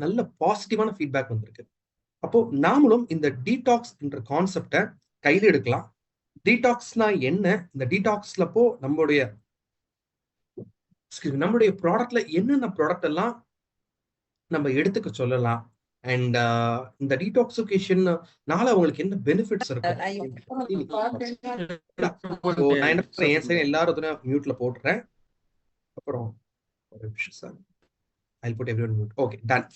நல்ல பாசிட்டிவான ஃபீட்பேக் வந்திருக்கு. அப்போ நாமளும் இந்த டீடாக்ஸ் என்ற கான்செப்டை கையில எடுக்கலாம். டீடாக்ஸ்னா என்ன, இந்த டீடாக்ஸ்ல போ நம்மளுடைய ப்ராடக்ட்ல என்னென்ன ப்ராடக்ட் எல்லாம் நம்ம எடுத்துக்க சொல்லலாம், அண்ட் இந்த டீடாக்சிகேஷன்னால அவங்களுக்கு என்ன பெனிஃபிட்ஸ் இருக்கும். நான் என்ன பண்றேன், என் சைடு எல்லாரும் மியூட்ல போட்டுறேன். அப்புறம் ஒரு நிமிஷம் sir, I put everyone mute. Okay, done.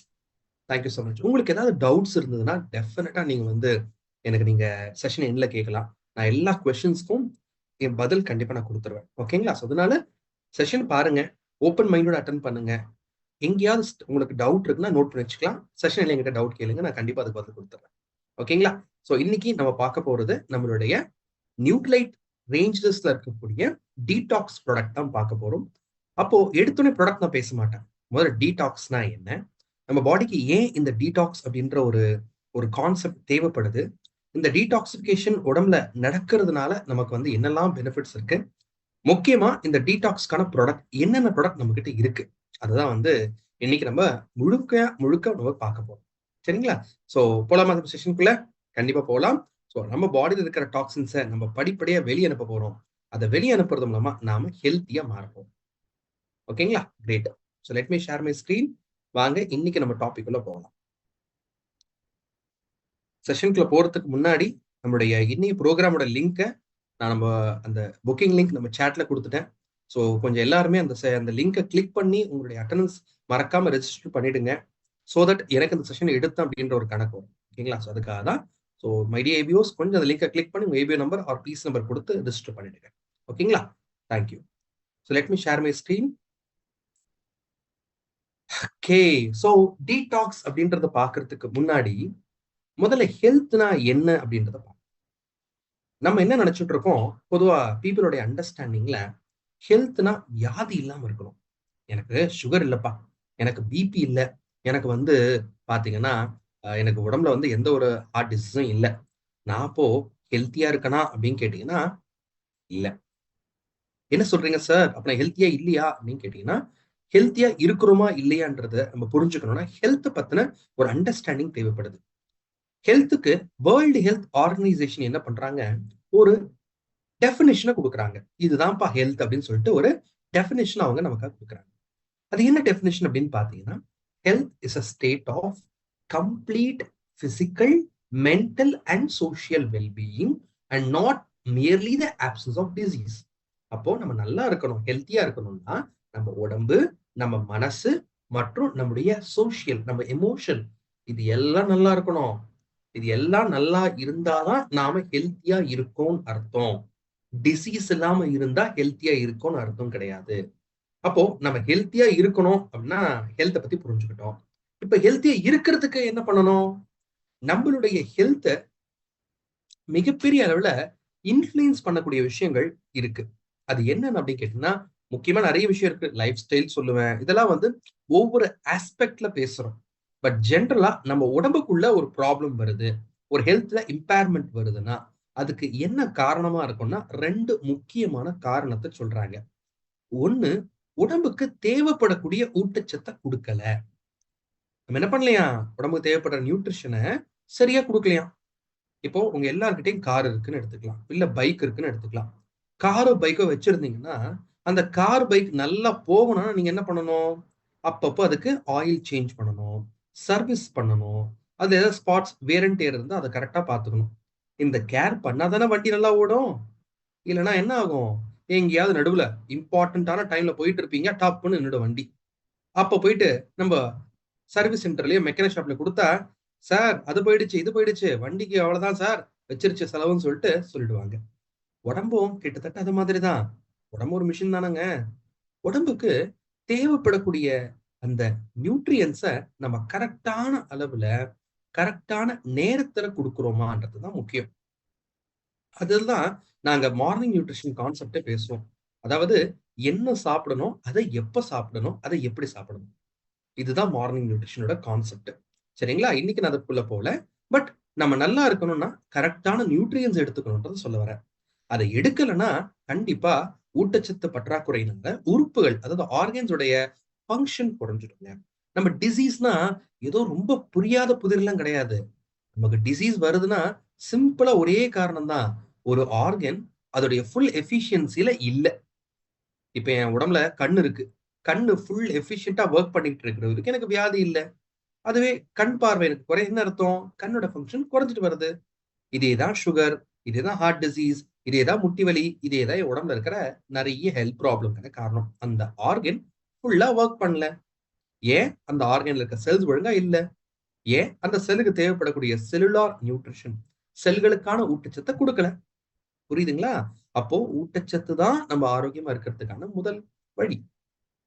Thank you so much. உங்களுக்கு ஏதாவது டவுட்ஸ் இருந்ததுன்னா டெஃபினட்டா நீங்க எனக்கு நீங்க செஷன் எண்ட்ல கேட்கலாம். நான் எல்லா கொஸ்டின்ஸ்க்கும் என் பதில் கண்டிப்பா நான் கொடுத்துருவேன். ஓகேங்களா? ஸோ அதனால செஷன் பாருங்க, ஓப்பன் மைண்டோட அட்டன் பண்ணுங்க. எங்கேயாவது உங்களுக்கு டவுட் இருக்குன்னா நோட் பண்ணி வச்சுக்கலாம். செஷன் இல்லை எங்கிட்ட டவுட் கேளுங்க, நான் கண்டிப்பா அதுக்கு பதில் கொடுத்துறேன். ஓகேங்களா? ஸோ இன்னைக்கு நம்ம பார்க்க போறது நம்மளுடைய நியூட்ரைலைட் ரேஞ்சஸ்ல இருக்கக்கூடிய டீடாக்ஸ் ப்ராடக்ட் தான் பார்க்க போறோம். அப்போ எடுத்தோடனே ப்ராடக்ட் நான் பேச மாட்டேன். முதல்ல டீடாக்ஸ்னா என்ன, நம்ம பாடிக்கு ஏன் இந்த டீடாக்ஸ் அப்படின்ற ஒரு கான்செப்ட் தேவைப்படுது, இந்த டீடாக்சிபிகேஷன் உடம்புல நடக்கிறதுனால நமக்கு என்னெல்லாம் பெனிஃபிட்ஸ் இருக்கு, முக்கியமா இந்த டீடாக்ஸ்க்கான ப்ராடக்ட் என்னென்ன ப்ராடக்ட் நம்ம கிட்ட இருக்கு, அதுதான் இன்னைக்கு நம்ம முழுக்க நம்ம பார்க்க போறோம். சரிங்களா? ஸோ போலாமா அந்த செஷனுக்குள்ள? கண்டிப்பா போகலாம். ஸோ நம்ம பாடியில் இருக்கிற டாக்ஸின்ஸை நம்ம படிப்படியா வெளியே அனுப்ப போறோம். அதை வெளியே அனுப்புறது மூலமா நாம ஹெல்த்தியா மாறப்போம். ஓகேங்களா? Great. So let me share my screen. வாங்க இன்னைக்கு நம்ம டாபிக் உள்ள போகலாம். செஷனுக்குள்ள போறதுக்கு முன்னாடி நம்மளுடைய இன்னைக்கு ப்ரோக்ராமோட லிங்கை நம்ம அந்த புக்கிங் லிங்க் நம்ம சேட்ல கொடுத்துட்டேன். ஸோ கொஞ்சம் எல்லாருமே அந்த லிங்கை கிளிக் பண்ணி உங்களுடைய அட்டண்டன்ஸ் மறக்காம ரெஜிஸ்டர் பண்ணிடுங்க. ஸோ தட் எனக்கு அந்த செஷன் எடுத்தேன் அப்படின்ற ஒரு கணக்கு வரும். ஓகேங்களா? ஸோ அதுக்காக தான். ஸோ மைடியா ஏபிஓஸ் கொஞ்சம் அந்த லிங்கை கிளிக் பண்ணி உங்க APO number or fees number கொடுத்து ரெஜிஸ்டர் பண்ணிடுங்க. ஓகேங்களா? Thank you. So let me share my screen. Okay, so detox அப்படின்றத பாக்குறதுக்கு முன்னாடி முதல்ல ஹெல்த்னா என்ன அப்படின்றத பார்ப்போம். நம்ம என்ன நினைச்சிட்டு இருக்கோம், பொதுவா பீப்புளோடைய அண்டர்ஸ்டாண்டிங்ல ஹெல்த்னா வியாதி இல்லாம இருக்கணும். எனக்கு சுகர் இல்லப்பா, எனக்கு பிபி இல்லை, எனக்கு பாத்தீங்கன்னா எனக்கு உடம்புல எந்த ஒரு ஹார்ட் டிசீஸும் இல்லை, நான் அப்போ ஹெல்த்தியா இருக்கனா அப்படின்னு கேட்டீங்கன்னா இல்ல. என்ன சொல்றீங்க சார், அப்ப நான் ஹெல்த்தியா இல்லையா அப்படின்னு கேட்டீங்கன்னா, ஹெல்த்தியா இருக்கிறோமா இல்லையான்றத நம்ம புரிஞ்சுக்கணும்னா ஹெல்த் பத்தின ஒரு அண்டர்ஸ்டாண்டிங் தேவைப்படுது. ஹெல்த்துக்கு வேர்ல்டு ஹெல்த் ஆர்கனைசேஷன் என்ன பண்றாங்க, ஒரு டெஃபினிஷனை கொடுக்குறாங்க. இதுதான்ப்பா ஹெல்த் அப்படின்னு சொல்லிட்டு ஒரு டெஃபினிஷன் அவங்க நமக்காக கொடுக்குறாங்க. அது என்ன டெஃபினிஷன் அப்படின்னு பாத்தீங்கன்னா, health is a state of complete physical, mental and social wellbeing and not merely the absence of disease. அப்போ நம்ம நல்லா இருக்கணும், ஹெல்த்தியா இருக்கணும்னா நம்ம உடம்பு, நம்ம மனசு மற்றும் நம்முடைய சோஷியல், நம்ம எமோஷன், இது எல்லாம் நல்லா இருக்கணும். இது எல்லாம் நல்லா இருந்தாதான் நாம ஹெல்த்தியா இருக்கோம்னு அர்த்தம். டிசீஸ் இல்லாம இருந்தா ஹெல்த்தியா இருக்கும்னு அர்த்தம் கிடையாது. அப்போ நம்ம ஹெல்த்தியா இருக்கணும் அப்படின்னா ஹெல்த்தை பத்தி புரிஞ்சுக்கிட்டோம். இப்ப ஹெல்த்தியா இருக்கிறதுக்கு என்ன பண்ணணும், நம்மளுடைய ஹெல்த்தை மிகப்பெரிய அளவுல இன்ஃபுளுன்ஸ் பண்ணக்கூடிய விஷயங்கள் இருக்கு. அது என்னன்னு அப்படின்னு கேட்டீங்கன்னா, முக்கியமா நிறைய விஷயம் இருக்கு. லைஃப் ஸ்டைல் சொல்லுவேன், இதெல்லாம் ஒவ்வொரு ஆஸ்பெக்ட்ல பேசுறோம். பட் ஜென்ரலா நம்ம உடம்புக்குள்ள ஒரு ப்ராப்ளம் வருது, ஒரு ஹெல்த்ல இம்பேர்மெண்ட் வருதுன்னா அதுக்கு என்ன காரணமா இருக்கும்னா ரெண்டு முக்கியமான காரணத்தை சொல்றாங்க. ஒண்ணு, உடம்புக்கு தேவைப்படக்கூடிய ஊட்டச்சத்தை கொடுக்கல. நம்ம என்ன பண்ணலையா, உடம்புக்கு தேவைப்படுற நியூட்ரிஷனை சரியா கொடுக்கலையா. இப்போ உங்க எல்லார்கிட்டையும் கார் இருக்குன்னு எடுத்துக்கலாம், இல்ல பைக் இருக்குன்னு எடுத்துக்கலாம். காரோ பைக்கோ வச்சிருந்தீங்கன்னா அந்த கார் பைக் நல்லா போகணும்னா நீங்க என்ன பண்ணணும், அப்பப்போ அதுக்கு ஆயில் சேஞ்ச் பண்ணணும், சர்வீஸ் பண்ணணும். அது ஏதாவது ஸ்பாட்ஸ் வேர் அண்ட் டேர் இருந்தா அதை கரெக்டா பாத்துக்கணும். இந்த கேர் பண்ணாதானே வண்டி நல்லா ஓடும். இல்லைன்னா என்ன ஆகும், எங்கேயாவது நடுவுல இம்பார்ட்டன்டான டைம்ல போயிட்டு இருப்பீங்க, டாப்னு என்னோட வண்டி. அப்ப போயிட்டு நம்ம சர்வீஸ் சென்டர்லயே மெக்கானிக் ஷாப்ல கொடுத்தா, சார் அது போயிடுச்சு இது போயிடுச்சு, வண்டிக்கு அவ்வளவுதான் சார் வச்சிருச்சு செலவுன்னு சொல்லிடுவாங்க. உடம்பும் கிட்டத்தட்ட அது மாதிரிதான். உடம்பு ஒரு மிஷின் தானங்க. உடம்புக்கு தேவைப்படக்கூடிய அந்த நியூட்ரியன்ஸை நம்ம கரெக்டான அளவுல கரெக்டான நேரத்துல கொடுக்குறோமான்றதுதான் முக்கியம். அதெல்லாம் நாங்க மார்னிங் நியூட்ரிஷன் கான்செப்டே பேசுவோம். அதாவது என்ன சாப்பிடணும், அதை எப்ப சாப்பிடணும், அதை எப்படி சாப்பிடணும், இதுதான் மார்னிங் நியூட்ரிஷனோட கான்செப்ட். சரிங்களா? இன்னைக்கு நான் அதுக்குள்ள போல, பட் நம்ம நல்லா இருக்கணும்னா கரெக்டான நியூட்ரியன்ஸ் எடுத்துக்கணும்ன்றது சொல்ல வரேன். அதை எடுக்கலைன்னா கண்டிப்பா ஊட்டச்சத்து பற்றாக்குறையினால உறுப்புகள், அதாவது ஆர்கன்ஸ் உடைய ஃபங்க்ஷன் குறைஞ்சிடுங்க. நம்ம டிசீஸ்னா ஏதோ ரொம்ப புரியாத புதிரெல்லாம் கிடையாது. நமக்கு டிசீஸ் வருதுன்னா சிம்பிளா ஒரே காரணம் தான். ஒரு ஆர்கன் அதோடைய ஃபுல் எஃபிஷியன்சில இல்ல. இப்ப என் உடம்புல கண்ணு இருக்கு. கண்ணு ஃபுல் எஃபிஷியன்ட்டா வொர்க் பண்ணிட்டு இருக்கிறவருக்கு எனக்கு வியாதி இல்ல. அதுவே கண் பார்வை எனக்கு குறையுதுன்னு அர்த்தம். கண்ணோட ஃபங்ஷன் குறைஞ்சிட்டு வருது. இதே தான் சுகர், இதே தான் ஹார்ட் டிசீஸ், இதே தான் முட்டி வலி, இதே தான் என் உடம்புல இருக்கிற நெறைய ஹெல்த் ப்ராப்ளம்க்கான காரணம். அந்த ஆர்கன் ஃபுல்லா வொர்க் பண்ணல. ஏன்? அந்த ஆர்கன்ல இருக்க செல்ஸ் ஒழுங்கா இல்ல. ஏன்? அந்த செல்லுக்கு தேவைப்படக்கூடிய செல்லுலார் நியூட்ரிஷன், செல்களுக்கான ஊட்டச்சத்த குடுக்கல. புரியுதுங்களா? அப்போ ஊட்டச்சத்து தான் நம்ம ஆரோக்கியமா இருக்கிறதுக்கான முதல் வழி.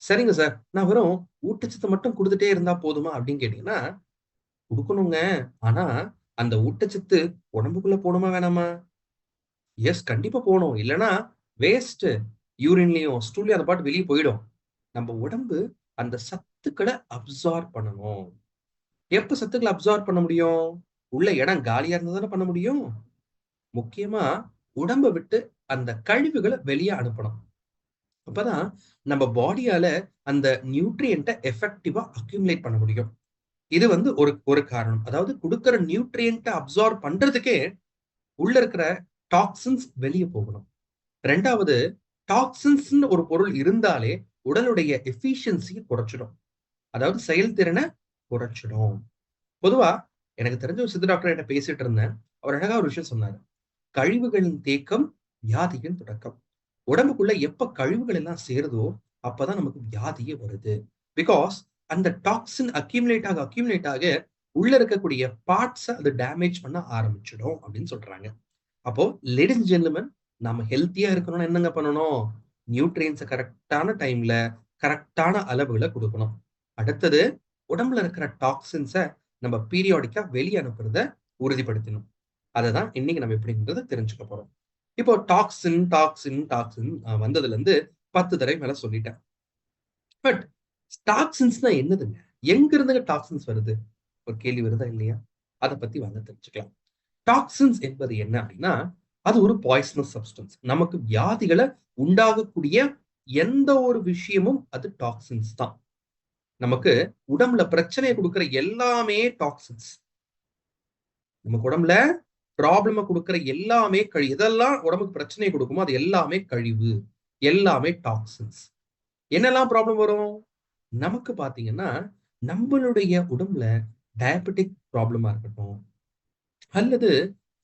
சரிங்க சார். நான் வெறும் ஊட்டச்சத்து மட்டும் குடுத்துட்டே இருந்தா போதுமா? அப்படின்னு கேட்டீங்கன்னா, குடுக்கணுங்க. ஆனா, அந்த ஊட்டச்சத்து உடம்புக்குள்ள போணுமா வேணாமா? எஸ், கண்டிப்பா போணும். இல்லன்னா வேஸ்ட். யூரின்லயும், ஸ்டூல்லயும் அது பாட்டுக்கு வெளிய போயிடும். நம்ம உடம்பு அந்த சத்துக்கள அப்சார்ப் பண்ணணும். எப்ப சத்துக்கள அப்சார்ப் பண்ண முடியும்? உள்ள இடம் காலியா இருந்தா தானே பண்ண முடியும். முக்கியமா உடம்ப விட்டு அந்த கழிவுகள வெளிய அனுப்பணும். அப்பதான் நம்ம பாடியால அந்த நியூட்ரியன்ட்ட எஃபெக்டிவா அக்யூமுலேட் பண்ண முடியும். இது வந்து ஒரு ஒரு காரணம். அதாவது குடுக்குற நியூட்ரியன்ட்ட அப்சார்ப் பண்றதுக்கே உள்ள இருக்கிற டாக்ஸின்ஸ் வெளிய போகணும். 2வது டாக்ஸின்ஸ்ன்னு ஒரு பொருள் இருந்தாலே உடலுடைய எஃபிஷியன்சிய குறைச்சிடும். அதாவது செயல்திறன குறைச்சிடும். பொதுவா எனக்கு தெரிஞ்ச ஒரு சித்த டாக்டர் என்ட்ட பேசிட்டு இருந்தேன். அவர் அழகா ஒரு விஷயம் சொன்னாரு. கழிவுகளின் தேக்கம் வியாதியின் தொடக்கம். உடம்புக்குள்ள எப்ப கழிவுகள் எல்லாம் சேருதோ அப்பதான் நமக்கு வியாதியே வருது. பிகாஸ் அந்த டாக்ஸின் அக்யூமுலேட் ஆக உள்ள இருக்கக்கூடிய பார்ட்ஸ அது டேமேஜ் பண்ண ஆரம்பிச்சிடும் அப்படின்னு சொல்றாங்க. அப்போ லேடீஸ் அண்ட் ஜென்டில்மேன், நம்ம ஹெல்த்தியா இருக்கணும்னா என்னங்க பண்ணணும்? நியூட்ரியன்ஸ கரெக்ட்டான டைம்ல, கரெக்ட்டான அளவுல குடுக்கணும். அடுத்தது உடம்புல இருக்கிற டாக்ஸின்ஸ நம்ம பீரியாடிக்கா வெளிய அனுப்புறத உறுதிப்படுத்தணும். அததான் இன்னைக்கு நம்ம எப்படிங்கிறத தெரிஞ்சுக்க போறோம். இப்போ டாக்ஸின் வந்ததுல இருந்து 10 தடவை மேல சொல்லிட்டேன். பட் டாக்ஸின்ஸ்னா என்னதுங்க? எங்க இருந்துங்க டாக்ஸின்ஸ் வருது? ஒரு கேள்வி வருதா இல்லையா? அத பத்தி வாங்க தெரிஞ்சுக்கலாம். டாக்ஸின்ஸ் என்பது என்ன அப்படின்னா, அது ஒரு பாய்சனஸ் சப்ஸ்டன்ஸ். நமக்கு வியாதிகள உண்டாகக்கூடிய எந்த ஒரு விஷயமும் அது டாக்ஸின்ஸ் தான். நமக்கு உடம்புல பிரச்சனைய குடுக்குற எல்லாமே டாக்ஸின்ஸ். நமக்கு உடம்புல ப்ராப்ளம குடுக்குற எல்லாமே எதெல்லாம் உடம்புக்கு பிரச்சனைய குடுக்குமோ அது எல்லாமே கழிவு. எல்லாமே டாக்ஸின்ஸ். என்னெல்லாம் ப்ராப்ளம் வரும்? நமக்கு பார்த்தீங்கன்னா, நம்மளுடைய உடம்புல டயபெட்டிக் ப்ராப்ளமா இருக்கட்டும், அல்லது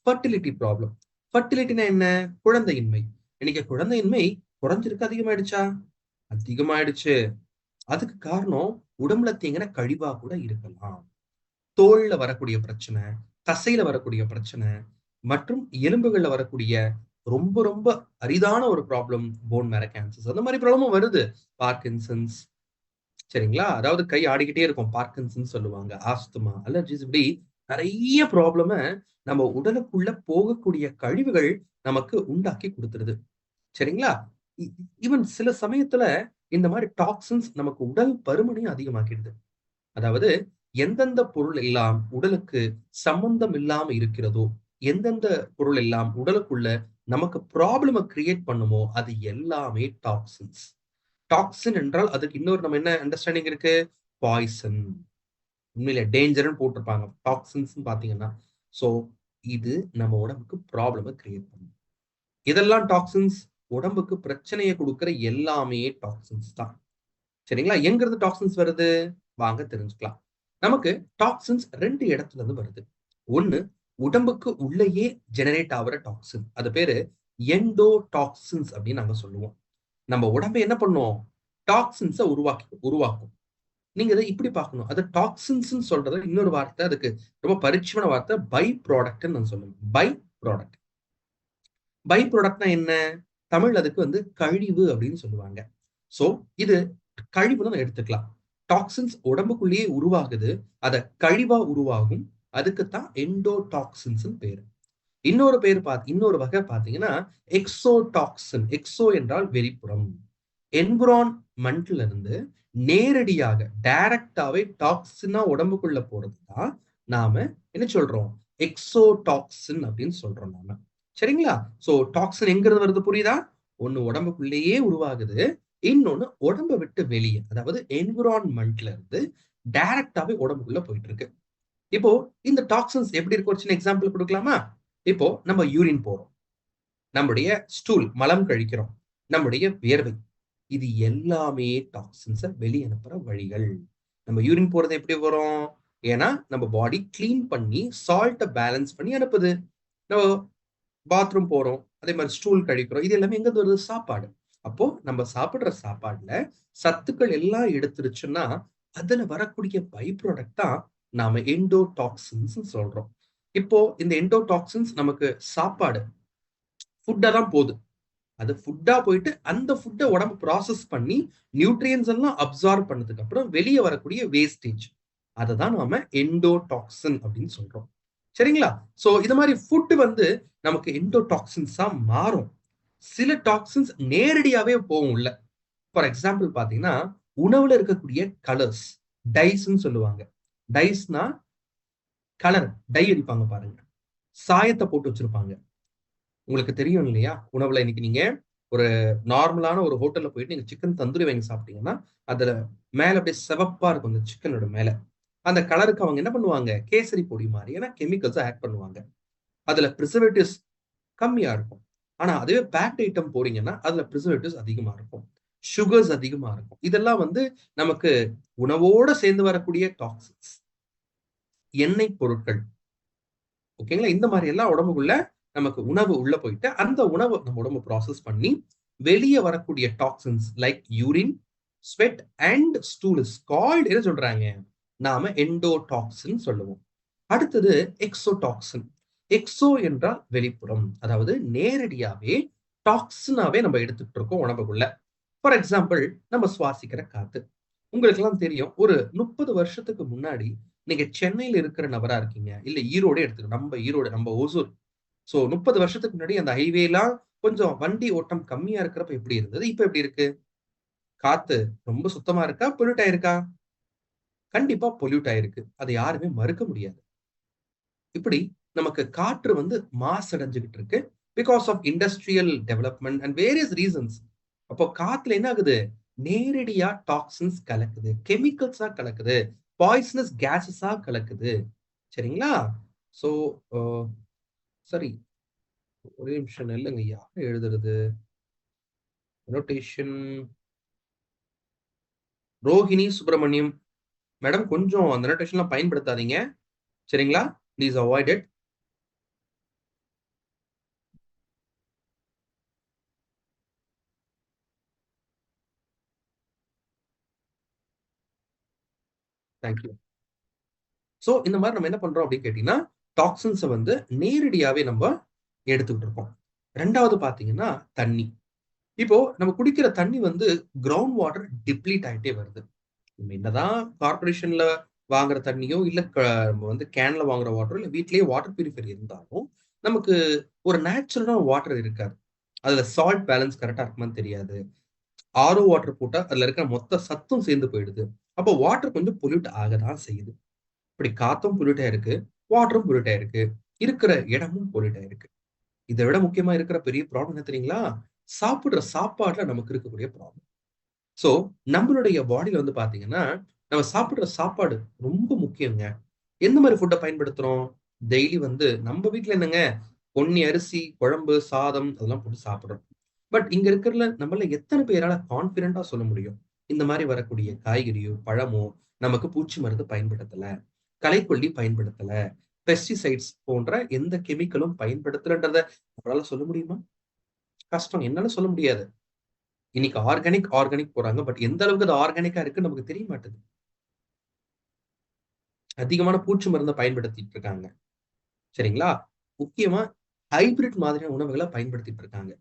ஃபெர்டிலிட்டி ப்ராப்ளம். ஃபெர்டிலிட்டினா என்ன? குழந்தையின்மை. இன்னைக்கு குழந்தையின்மை குறைஞ்சிருக்கு, அதிகமாயிடுச்சா? அதிகமாயிடுச்சு. அதுக்கு காரணம் உடம்புல தேங்கின கழிவா கூட இருக்கலாம். தோல்ல வரக்கூடிய பிரச்சனை, தசையில வரக்கூடிய பிரச்சனை, மற்றும் எலும்புகள்ல வரக்கூடிய ரொம்ப ரொம்ப அரிதான ஒரு ப்ராப்ளம் போன் மேரோ கேன்சர்ஸ். அந்த மாரி ப்ராப்ளமும் வருது. பார்க்கின்சன்ஸ், சரிங்களா? அதாவது கை ஆடிக்கிட்டே இருக்கும். பார்க்கின்சன்ஸ் சொல்லுவாங்க. ஆஸ்துமா, அலர்ஜிஸ், இப்படி நெறைய ப்ராப்ளம நம்ம உடலுக்குள்ள போகக்கூடிய கழிவுகள் நமக்கு உண்டாக்கி குடுத்துருது. சரிங்களா? இ ஈவன் சில சமயத்துல இந்த மாரி டாக்ஸின்ஸ் நமக்கு உடல் பருமனையும் அதிகமாக்கிடுது. அதாவது எந்தெந்த பொருள் எல்லாம் உடலுக்கு சம்பந்தம் இல்லாம இருக்கிறதோ, எந்தெந்த பொருள் எல்லாம் உடலுக்குள்ள நமக்கு ப்ராப்ளம கிரியேட் பண்ணுமோ, அது எல்லாமே டாக்ஸின்ஸ். டாக்ஸின் என்றால் அதுக்கு இன்னொரு நம்ம என்ன அண்டர்ஸ்டாண்டிங் இருக்கு? பாய்சன். உண்மையிலே டேஞ்சர்ன்னு போட்டிருப்பாங்க. டாக்ஸின்ஸ்ன்னு பார்த்தீங்கன்னா. சோ இது நம்ம உடம்புக்கு ப்ராப்ளம கிரியேட் பண்ணும். இதெல்லாம் டாக்ஸின்ஸ் உடம்புக்கு பிரச்சனைய குடுக்குற எல்லாமே டாக்ஸின்ஸ் தான். சரிங்களா? எங்கிருந்து டாக்ஸின்ஸ் வருது? வாங்க தெரிஞ்சுக்கலாம். நமக்கு டாக்ஸின்ஸ் 2 இடத்துல இருந்து வருது. 1 உடம்புக்கு உள்ளேயே ஜெனரேட் ஆகுற டாக்ஸின். அது பேரு எண்டோடாக்சின்ஸ் அப்படின்னு நாங்க சொல்லுவோம். நம்ம உடம்பு என்ன பண்ணும்? டாக்ஸின்ஸ உருவாக்கும். நீங்க இத இப்படி பார்க்கணும். அது டாக்ஸின்ஸ்ன்னு சொல்றது இன்னொரு வார்த்தை, அதுக்கு ரொம்ப பரிச்சயமான வார்த்தை பை ப்ராடக்ட்ன்னு நான் சொல்லுவேன். By product. பை ப்ராடக்ட்னா என்ன? தமிழ்ல அதுக்கு வந்து கழிவு அப்படின்னு சொல்லுவாங்க. சோ இது கழிவுன்னு நம்ம எடுத்துக்கலாம். டாக்ஸின்ஸ் உடம்புக்குள்ளேயே உருவாகுது. அத கழிவா உருவாகும். அதுக்கு தான் எண்டோடாக்சின்ஸ்ன்னு பேரு. இன்னொரு வகை பார்த்தீங்கன்னா, எக்ஸோடாக்சின். எக்ஸோ என்றால் வெளிப்புறம். என்விரான்மென்ட்ல இருந்து நேரடியாக டைரக்டாவே டாக்ஸினா உடம்புக்குள்ள போறது தான் நாம என்ன சொல்றோம்? எக்ஸோடாக்சின் அப்படின்னு சொல்றோம் நாம. சரிங்களா? சோ டாக்ஸின் எங்க இருந்து வருது புரியுதா? ஒண்ணு உடம்புக்குள்ளேயே உருவாகுது. இன்னொன்னு உடம்ப விட்டு வெளிய, அதாவது என்விரான்மென்ட்ல இருந்து டைரக்டாவே உடம்புக்குள்ள போயிட்டு இருக்கு. இப்போ இந்த டாக்ஸின்ஸ் எப்படி இருக்கு, ஒரு சின்ன எக்ஸாம்பிள் கொடுக்கலாமா? இப்போ நம்ம யூரின் போறோம், நம்முடைய ஸ்டூல் மலம் கழிக்கிறோம், நம்முடைய வியர்வை, இது எல்லாமே டாக்ஸின்ஸை வெளியனுப்புற வழிகள். நம்ம யூரின் போறது எப்படி வரும்? ஏன்னா நம்ம பாடி கிளீன் பண்ணி சால்ட்டை பேலன்ஸ் பண்ணி அனுப்புது. நம்ம பாத்ரூம் போறோம், அதே மாதிரி ஸ்டூல் கழிக்கிறோம், இது எல்லாமே எங்க வருது? சாப்பாடு. அப்போ நம்ம சாப்பிடுற சாப்பாடுல சத்துக்கள் எல்லாம் எடுத்துருச்சுன்னா அதுல வரக்கூடிய பை ப்ராடக்ட் தான் நாம எண்டோடாக்சின்ஸ் சொல்றோம். இப்போ இந்த எண்டோடாக்சின்ஸ் நமக்கு சாப்பாடு ஃபுட்டா தான் போகுது. அது ஃபுட்டா போயிட்டு அந்த ஃபுட்டை உடம்பு ப்ராசஸ் பண்ணி நியூட்ரியன்ஸ் எல்லாம் அப்சார்ப் பண்ணதுக்கு அப்புறம் வெளியே வரக்கூடிய வேஸ்டேஜ், அதை தான் நாம எண்டோடாக்சின் அப்படின்னு சொல்றோம். சரிங்களா? சோ இது மாதிரி ஃபுட் வந்து நமக்கு எண்டோடாக்சின்ஸா மாறும். சில டாக்ஸின்ஸ் நேரடியாவே போகும் உள்ள. ஃபார் எக்ஸாம்பிள் பாத்தீங்கன்னா, உணவுல இருக்கக்கூடிய கலர்ஸ், டைஸ்ன்னு சொல்லுவாங்க. டைஸ்னா கலர், டை அடிப்பாங்க பாருங்க, சாயத்தை போட்டு வச்சிருப்பாங்க. உங்களுக்கு தெரியும் இல்லையா? உணவுல இன்னைக்கு நீங்க ஒரு நார்மலான ஒரு ஹோட்டல்ல போயிட்டு நீங்க சிக்கன் தந்தூரி வாங்கி சாப்பிட்டீங்கன்னா, அதுல மேல அப்படியே சிவப்பா இருக்கும் அந்த சிக்கனோட மேல. அந்த கலருக்கு அவங்க என்ன பண்ணுவாங்க? கேசரி பொடி மாதிரியான கெமிக்கல்ஸ் ஆட் பண்ணுவாங்க. அதுல ப்ரிசர்வேட்டிவ்ஸ் கம்மியா இருக்கும். ஆனா அதுவே பேக்ட் ஐட்டம் போறீங்கன்னா அதுல ப்ரிசர்வேட்டிவ்ஸ் அதிகமா இருக்கும், சுகர்ஸ் அதிகமா இருக்கும். இதெல்லாம் வந்து நமக்கு உணவோட சேர்ந்து வரக்கூடிய டாக்ஸின்ஸ், எண்ணெய் பொருட்கள். ஓகேங்களா? இந்த மாதிரி எல்லாம் உடம்புக்குள்ள நமக்கு உணவு உள்ள போயிட்டு அந்த உணவு நம்ம உடம்பு ப்ராசஸ் பண்ணி வெளியே வரக்கூடிய toxins like urine, sweat and stool is called என்ன சொல்றாங்க? நாம எண்டோடாக்சின் சொல்லுவோம். அடுத்தது எக்ஸோடாக்சின். எக்ஸோ என்றால் வெளிப்புறம், அதாவது நேரடியாவே டாக்ஸினாவே நம்ம எடுத்துட்டு இருக்கோம் உடம்புக்குள்ள. ஃபார் எக்ஸாம்பிள், நம்ம சுவாசிக்கிற காத்து. உங்களுக்கு எல்லாம் தெரியும், ஒரு 30 வருஷத்துக்கு முன்னாடி நீங்க சென்னையில இருக்கிற நபரா இருக்கீங்க, இல்ல ஈரோடு எடுத்துக்க, நம்ம ஈரோடு, நம்ம ஓசூர். சோ 30 வருஷத்துக்கு முன்னாடி அந்த ஹைவே எல்லாம் கொஞ்சம் வண்டி ஓட்டம் கம்மியா இருக்கிறப்ப எப்படி இருந்தது, இப்ப எப்படி இருக்கு? காத்து ரொம்ப சுத்தமா இருக்கா, பொல்யூட் ஆயிருக்கா? கண்டிப்பா பொல்யூட் ஆயிருக்கு, அதை யாருமே மறுக்க முடியாது. இப்படி நமக்கு காற்று வந்து மாசடைஞ்சுகிட்டு இருக்கு because of industrial development and various reasons. அப்போ காத்துல என்ன ஆகுது? நேரடியா டாக்ஸின்ஸ் கலக்குது, கெமிக்கல்ஸா கலக்குது, பாய்சனஸ் கேஸஸா கலக்குது. சரிங்களா? சோ சரி, ஒரே நிமிஷம் இல்லைங்க, யார் எழுதுறது? நோட்டேஷன் ரோஹிணி சுப்பிரமணியம் மேடம், கொஞ்சம் அந்த நோட்டேஷன்லாம் பயன்படுத்தாதீங்க. சரிங்களா? Please avoid it. Thank you. So இந்த மாதிரி நம்ம என்ன பண்றோம் அப்படின்னு கேட்டீங்கன்னா, டாக்ஸின்ஸை வந்து நேரடியாவே நம்ம எடுத்துக்கிட்டு இருக்கோம். ரெண்டாவது பாத்தீங்கன்னா தண்ணி. இப்போ நம்ம குடிக்கிற தண்ணி வந்து கிரவுண்ட் வாட்டர் டிப்ளீட் ஆயிட்டே வருது. நம்ம என்னதான் கார்பரேஷன்ல வாங்குற தண்ணியோ இல்ல நம்ம வந்து கேன்ல வாங்குற வாட்டரோ இல்ல வீட்லயே வாட்டர் பியூரிஃபையர் இருந்தாலும் நமக்கு ஒரு நேச்சுரலான வாட்டர் இருக்காது. அதுல சால்ட் பேலன்ஸ் கரெக்டா இருக்குமான்னு தெரியாது. ஆரோ வாட்டர் போட்டா அதுல இருக்கிற மொத்த சத்தும் சேர்ந்து போயிடுது. அப்போ வாட்டர் கொஞ்சம் பொல்யூட் ஆகதான் செய்யுது. இப்படி காத்தும் பொல்யூட் ஆயிருக்கு, வாட்டரும் பொல்யூட் ஆயிருக்கு, இருக்கிற இடமும் பொல்யூட் ஆயிருக்கு. இதை விட முக்கியமா இருக்கிற பெரிய ப்ராப்ளம் என்ன தெரியுங்களா? சாப்பிடுற சாப்பாடுல நமக்கு இருக்கக்கூடிய ப்ராப்ளம். சோ நம்மளுடைய பாடியில வந்து பாத்தீங்கன்னா, நம்ம சாப்பிடுற சாப்பாடு ரொம்ப முக்கியங்க. எந்த மாதிரி ஃபுட்டை பயன்படுத்துறோம்? டெய்லி வந்து நம்ம வீட்டுல என்னங்க, பொன்னி அரிசி குழம்பு சாதம் அதெல்லாம் போட்டு சாப்பிடுறோம். பட் இங்க இருக்கிறதுல நம்மள எத்தனை பேரால கான்பிடண்டா சொல்ல முடியும், இந்த மாதிரி வரக்கூடிய காய்கறியோ பழமோ நமக்கு பூச்சி மருந்து பயன்படுத்தல, களைக்கொல்லி பயன்படுத்தல, பெஸ்டிசைட்ஸ் போன்ற எந்த கெமிக்கலும் பயன்படுத்தலன்றத நம்மளால சொல்ல முடியுமா? கஷ்டம், என்னால சொல்ல முடியாது. இன்னைக்கு ஆர்கானிக் ஆர்கானிக் போறாங்க, பட் எந்த அளவுக்கு அது ஆர்கானிக்கா இருக்குன்னு நமக்கு தெரிய மாட்டேது. அதிகமான பூச்சி மருந்தை பயன்படுத்திட்டு இருக்காங்க. சரிங்களா? முக்கியமா ஹைபிரிட் மாதிரியான உணவுகளை பயன்படுத்திட்டு இருக்காங்க.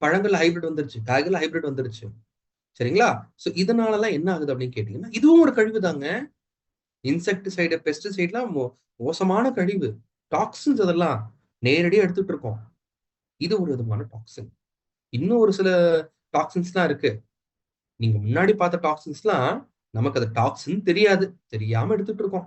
பழங்கள் ஹைபிரிட் வந்துருச்சு, காய்கள் ஹைபிரிட் வந்துருச்சு. சரிங்களா? சோ இதனாலலாம் என்ன ஆகுது அப்படின்னு கேட்டீங்கன்னா, இதுவும் ஒரு கழிவு தாங்க. இன்செக்டிசைடு, பெஸ்டிசைட்லாம் மோசமான கழிவு. டாக்ஸின்ஸ் அதெல்லாம் நேரடியா எடுத்துட்டு இருக்கோம். இது ஒரு விதமான டாக்ஸின். இன்னும் ஒரு சில டாக்ஸின்ஸ்லாம் இருக்கு. நீங்க முன்னாடி பார்த்த டாக்ஸின்ஸ்லாம் நமக்கு அது டாக்ஸின் தெரியாது, தெரியாம எடுத்துட்டு இருக்கோம்.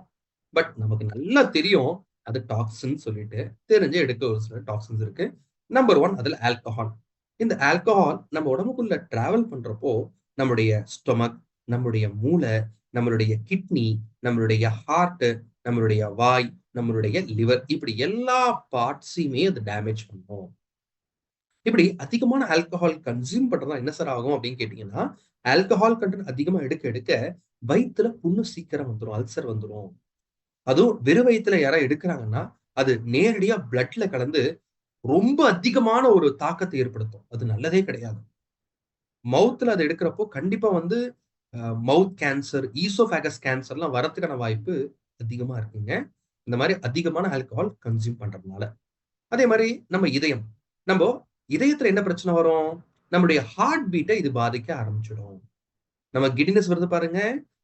பட் நமக்கு நல்லா தெரியும் அது டாக்ஸின் சொல்லிட்டு, தெரிஞ்சு எடுக்க ஒரு சில டாக்ஸின்ஸ் இருக்கு. நம்பர் 1 அதுல ஆல்கஹால். இந்த ஆல்கஹால் நம்ம உடம்புக்குள்ள டிராவல் பண்றப்போ நம்முடைய ஸ்டொமக், நம்முடைய மூளை, நம்மளுடைய கிட்னி, நம்மளுடைய ஹார்ட், நம்மளுடைய வாய், நம்மளுடைய லிவர், இப்படி எல்லா பார்ட்ஸையுமே அது டேமேஜ் பண்ணும். இப்படி அதிகமான ஆல்கஹால் கன்சியூம் பண்றதா என்ன சார் ஆகும் அப்படின்னு கேட்டீங்கன்னா, ஆல்கஹால் கண்டென்ட் அதிகமா எடுக்க எடுக்க வயித்துல புண்ணு சீக்கிரம் வந்துரும், அல்சர் வந்துரும். அதுவும் வெறும் வயித்துல யாராவது எடுக்கிறாங்கன்னா, அது நேரடியா பிளட்ல கலந்து ரொம்ப அதிகமான ஒரு தாக்கத்தை ஏற்படுத்தும். அது நல்லதே கிடையாது. மவுத்ல அத எடுக்கிறப்போ கண்டிப்பா வந்து மவுத் கேன்சர், ஈசோஃபேகஸ் கேன்சர்லாம் வரதுக்கான வாய்ப்பு அதிகமா இருக்குங்க. இந்த மாரி அதிகமான ஆல்கஹால் கன்சியூம் பண்றதுனால. அதே மாரி நம்ம இதயம். நம்போ இதயத்துல என்ன பிரச்சனை வரும்? நம்முடைய ஹார்ட் பீட்ட இது பாதிக்க ஆரம்பிச்சுடும். நம்ம கிடினஸ் வருது பாருங்க,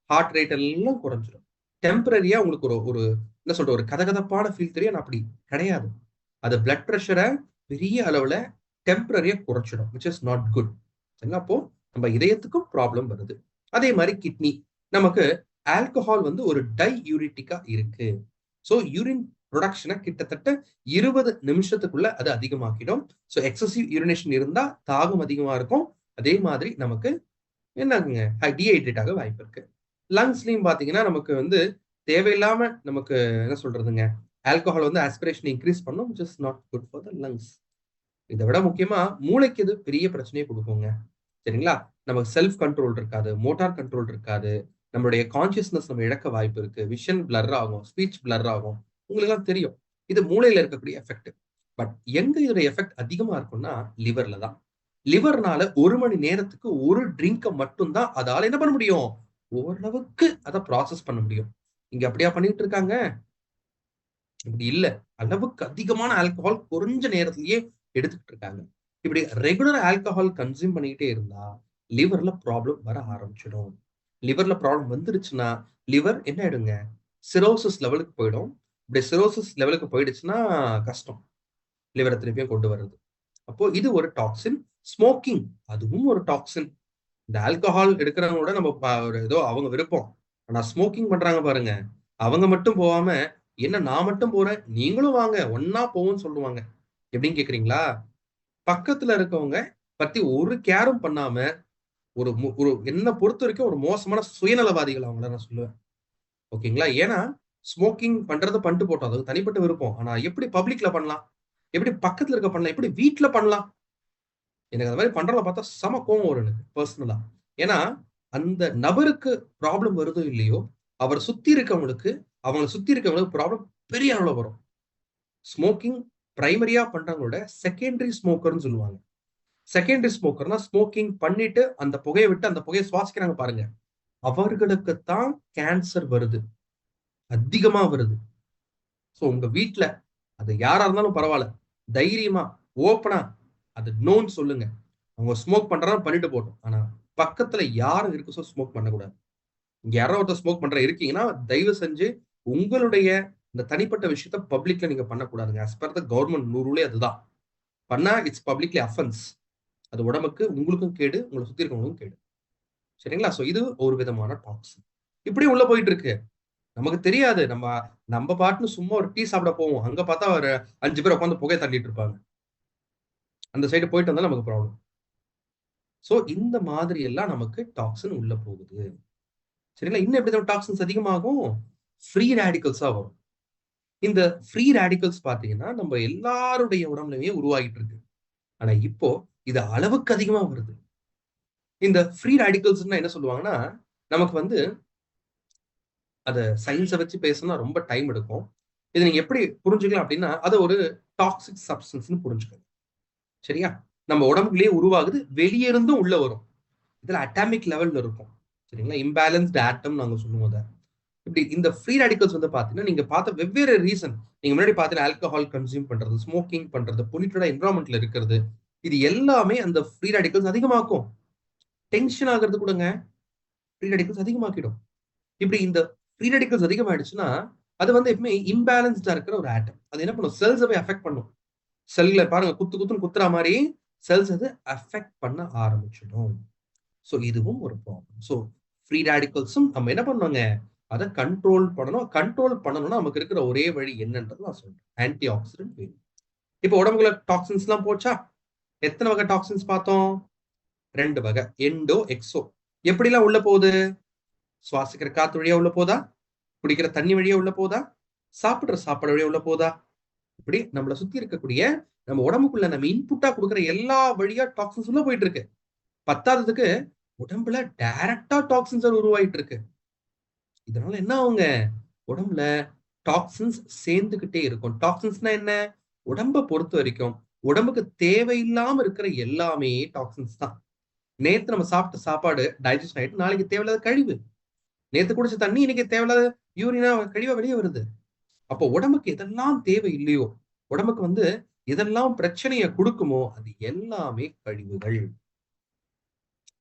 ஹார்ட் ரேட் எல்லாம் குறைஞ்சிடும். டெம்பரரியா உங்களுக்கு ஒரு ஒரு என்ன சொல்றது? ஒரு கதகதப்பான ஃபீல் தெரியும். ஆனா அப்படி கிடையாது. அது பிளட் பிரஷர பெரிய அளவுல டெம்பரரியா குறைச்சிடும். Which is not good. சரிங்களா? அப்போ நம்ம இதயத்துக்கும் ப்ராப்ளம் வருது. அதே மாரி கிட்னி. நமக்கு ஆல்கஹால் வந்து ஒரு டையூரிட்டிக்கா இருக்கு. சோ யூரின் புரொடக்ஷன கிட்டத்தட்ட 20 நிமிஷத்துக்குள்ள அது அதிகமாக்கிடும். சோ எக்ஸசிவ் யூரினேஷன் இருந்தா தாகம் அதிகமா இருக்கும். அதே மாதிரி நமக்கு என்னாகுங்க? டீஹைட்ரேட் ஆக வாய்ப்பு இருக்கு. லங்ஸ்லயும் பார்த்தீங்கன்னா, நமக்கு வந்து தேவையில்லாம நமக்கு என்ன சொல்றதுங்க? ஆல்கஹால் வந்து ஆஸ்பிரேஷன் இன்கிரீஸ் பண்ணும். Which is not good for the lungs. இத விட முக்கியமா மூளைக்கு இது பெரிய பிரச்சனைய குடுக்குங்க. சரிங்களா? நமக்கு செல்ஃப் கண்ட்ரோல் இருக்காது. மோட்டார் கண்ட்ரோல் இருக்காது. நம்மளுடைய கான்ஷியஸ்னஸ் நம்ம இழக்க வாய்ப்பு இருக்கு. விஷன் பிளர் ஆகும். ஸ்பீச் பிளர் ஆகும். உங்களுக்கெல்லாம் தெரியும். இது மூளையில இருக்கக்கூடிய எஃபெக்ட். பட் எங்க இதோட எஃபெக்ட் அதிகமா இருக்கும்னா, லிவர்ல தான். லிவர்னால 1 மணி நேரத்துக்கு 1 ட்ரிங்க மட்டும் தான் அதால என்ன பண்ண முடியும்? ஓரளவுக்கு அத ப்ராசஸ் பண்ண முடியும். இங்க அப்படியா பண்ணிட்டு இருக்காங்க? இப்படி இல்ல. அளவுக்கு அதிகமான ஆல்கஹால் குறைஞ்ச நேரத்திலேயே எடுத்துக்கிட்டு இருக்காங்க. இப்படி ரெகுலர் ஆல்கஹால் கன்சியூம் பண்ணிக்கிட்டே இருந்தா, லிவர்ல ப்ராப்ளம் வர ஆரம்பிச்சிடும். லிவர்ல ப்ராப்ளம் வந்துருச்சுன்னா, லிவர் என்ன ஆயிடுங்க? சிரோசிஸ் லெவலுக்கு போயிடும். இப்படி சிரோசிஸ் லெவலுக்கு போயிடுச்சுன்னா கஷ்டம். லிவர திருப்பியும் கொண்டு வர்றது. அப்போ இது ஒரு டாக்ஸின். ஸ்மோக்கிங் அதுவும் ஒரு டாக்ஸின். இந்த ஆல்கஹால் எடுக்கிறவங்க கூட நம்ம ஒரு ஏதோ அவங்க விருப்பம். ஆனா ஸ்மோக்கிங் பண்றாங்க பாருங்க. அவங்க மட்டும் போகாம, "என்ன நான் மட்டும் போறேன், நீங்களும் வாங்க, ஒண்ணா போவோம்ன்னு" சொல்லுவாங்க. எப்படின்னு கேட்கிறீங்களா? பக்கத்துல இருக்கவங்க பத்தி ஒரு கேரும் பண்ணாம, ஒரு என்ன பொறுத்தவரைக்கும் ஒரு மோசமான சுயநலவாதிகள் அவங்கள நான் சொல்லுவேன். ஓகேங்களா? ஏன்னா, ஸ்மோக்கிங் பண்றத பண்ணிட்டு போட்டும். அது தனிப்பட்ட விருப்பம். ஆனா எப்படி பப்ளிக்ல பண்ணலாம்? எப்படி பக்கத்துல இருக்க பண்ணலாம்? எப்படி வீட்ல பண்ணலாம்? எனக்கு அந்த மாரி பண்றவங்கள பார்த்தா செம கோவம் வரும் எனக்கு பெர்சனலா. ஏன்னா, அந்த நபருக்கு ப்ராப்ளம் வருதோ இல்லையோ, அவர சுத்தி இருக்கவங்களுக்கு, அவங்கள சுத்தி இருக்கவங்களுக்கு ப்ராப்ளம் பெரிய அளவுல வரும். ஸ்மோக்கிங் பிரைமரியா பண்றவங்களோட செகண்டரி ஸ்மோக்கர்ன்னு சொல்லுவாங்க. செகண்டரி ஸ்மோக்கர்னா ஸ்மோக்கிங் பண்ணிட்டு அந்த புகைய விட்டு அந்த புகைய சுவாசிக்கிறாங்க பாருங்க. அவர்களுக்கு தான் கேன்சர் வருது. அதிகமா வருது. சோ உங்க வீட்ல அது யாரா இருந்தாலும் பரவால்ல. தைரியமா, ஓப்பனா அது நோன்னு சொல்லுங்க. அவங்க ஸ்மோக் பண்றாங்க பண்ணிட்டு போட்டும். ஆனா பக்கத்துல யாரும் இருக்க ஸ்மோக் பண்ணக்கூடாது. இங்க யாரோ ஒருத்தர் ஸ்மோக் பண்ற இருக்கீங்கன்னா, தயவு செஞ்சு உங்களுடைய இந்த தனிப்பட்ட விஷயத்த பப்ளிக்ல நீங்க பண்ணக்கூடாதுங்க. ஆஸ் பெர் த கவர்ன்மென்ட் ரூலே அதுதான். பண்ணா இட்ஸ் பப்ளிக்லி அஃபென்ஸ். அது உடம்புக்கு உங்களுக்கும் கேடு, உங்கள சுத்தி இருக்கவங்களுக்கும் கேடு. சரிங்களா? சோ இது ஒரு விதமான டாக்ஸின். இப்படியே உள்ள போயிட்டு இருக்கு. நமக்கு தெரியாது. நம்ம பாட்டுன்னு சும்மா ஒரு டீ சாப்பிட போவோம். அங்க பார்த்தா ஒரு 5 பேர் உட்கார்ந்து புகை தள்ளிட்டு இருப்பாங்க. அந்த சைடு போயிட்டு வந்தா நமக்கு ப்ராப்ளம். சோ இந்த மாதிரி எல்லாம் நமக்கு டாக்ஸின் உள்ள போகுது. சரிங்களா? இன்னும் எப்படி டாக்ஸின்ஸ் அதிகமாகும்? ஃப்ரீ ரேடிக்கல்ஸா வரும். இந்த ஃப்ரீ ரேடிக்கல்ஸ் பார்த்தீங்கன்னா, நம்ம எல்லாருடைய உடம்புலயுமே உருவாகிட்டு இருக்கு. ஆனா இப்போ இது அளவுக்கு அதிகமா வருது. இந்த ஃப்ரீ ரேடிக்கல்ஸ்ன்னா என்ன சொல்லுவாங்கன்னா, நமக்கு வந்து அத சயன்ஸ வச்சு பேசணும்னா ரொம்ப டைம் எடுக்கும். இத நீங்க எப்படி புரிஞ்சுக்கலாம் அப்டின்னா, அத ஒரு டாக்ஸிக் சப்ஸ்டன்ஸ்ன்னு புரிஞ்சுக்கணும். சரியா? நம்ம உடம்புக்குள்ளேயே உருவாகுது. வெளிய இருந்தும் உள்ள வரும். இதுல அட்டாமிக் லெவல்ல இருக்கும். சரிங்களா? இம்பேலன்ஸ்ட் ஆட்டம் நாங்க சொல்லுவோம் அத. இப்படி இந்த ஃப்ரீ ரேடிக்கல்ஸ் வந்து பார்த்தீங்கன்னா, நீங்க பார்த்த வெவ்வேறு ரீசன். நீங்க முன்னாடி பார்த்தீங்கன்னா, ஆல்கஹால் கன்சியூம் பண்றது, ஸ்மோக்கிங் பண்றது, பொல்யூட்டடா என்விரான்மென்ட்ல இருக்கிறது. இது எல்லாமே அந்த ஃப்ரீ ரேடிக்கல்ஸ் அதிகமாக்கும். டென்ஷன் ஆகுறது கூடங்க ஃப்ரீ ரேடிக்கல்ஸ் அதிகமாக்கிடும். இப்படி இந்த ஃப்ரீ ரேடிக்கல்ஸ் அதிகமாயிடுச்சுன்னா, அது வந்து எப்பவுமே இம்பேலன்ஸ்டா இருக்கிற ஒரு ஆட்டம். அது என்ன பண்ணும்? செல்ஸ போய் அஃபெக்ட் பண்ணும். செல்ல பாருங்க குத்து குத்துன்னு குத்துற மாரி செல்ஸ் அது அஃபெக்ட் பண்ண ஆரம்பிச்சிடும். சோ இதுவும் ஒரு ப்ராப்ளம். சோ ஃப்ரீ ரேடிக்கல்ஸும் நம்ம என்ன பண்ணணுங்க? அத கண்ட்ரோல் பண்ணணும். கண்ட்ரோல் பண்ணணும்னா நமக்கு இருக்கிற ஒரே வழி என்னன்றத நான் சொல்றேன். ஆன்டி ஆக்ஸிடென்ட் வேணும். இப்போ உடம்புக்குள்ள டாக்ஸின்ஸ்லாம் போச்சா? எத்தன வகை டாக்ஸின்ஸ் பார்த்தோம்? 2 வகை. Endo, Exo. எப்படிலாம் உள்ள போகுது? சுவாசிக்கிற காத்து வழியா உள்ள போதா, குடிக்கிற தண்ணி வழியா உள்ள போதா, சாப்பிடுற சாப்பாடு வழியா உள்ள போதா, இப்படி நம்மளை சுத்தி இருக்கக்கூடிய நம்ம உடம்புக்குள்ள நம்ம இன்புட்டா கொடுக்குற எல்லா வழியா டாக்ஸின்ஸ் உள்ள போயிட்டு இருக்கு. பத்தாததுக்கு உடம்புல டைரக்டா டாக்ஸின்ஸ் உருவாயிட்டு இருக்கு. இதனால என்ன ஆகுங்க, உடம்புல டாக்ஸின்ஸ் சேர்ந்துகிட்டே இருக்கும். டாக்ஸின்ஸ்னா என்ன, உடம்ப பொறுத்த வரைக்கும் உடம்புக்கு தேவையில்லாம இருக்கிற எல்லாமே டாக்ஸின்ஸ் தான். நேத்து நம்ம சாப்பிட்ட சாப்பாடு டைஜஸ்ட் ஆயிட்டு நாளைக்கு தேவையில்லாத கழிவு, நேத்து குடிச்ச தண்ணி இன்னைக்கு தேவையில்லாத யூரினா கழிவா வெளியே வருது. அப்போ உடம்புக்கு எதெல்லாம் தேவை இல்லையோ, உடம்புக்கு எதெல்லாம் பிரச்சனையை கொடுக்குமோ அது எல்லாமே கழிவுகள்.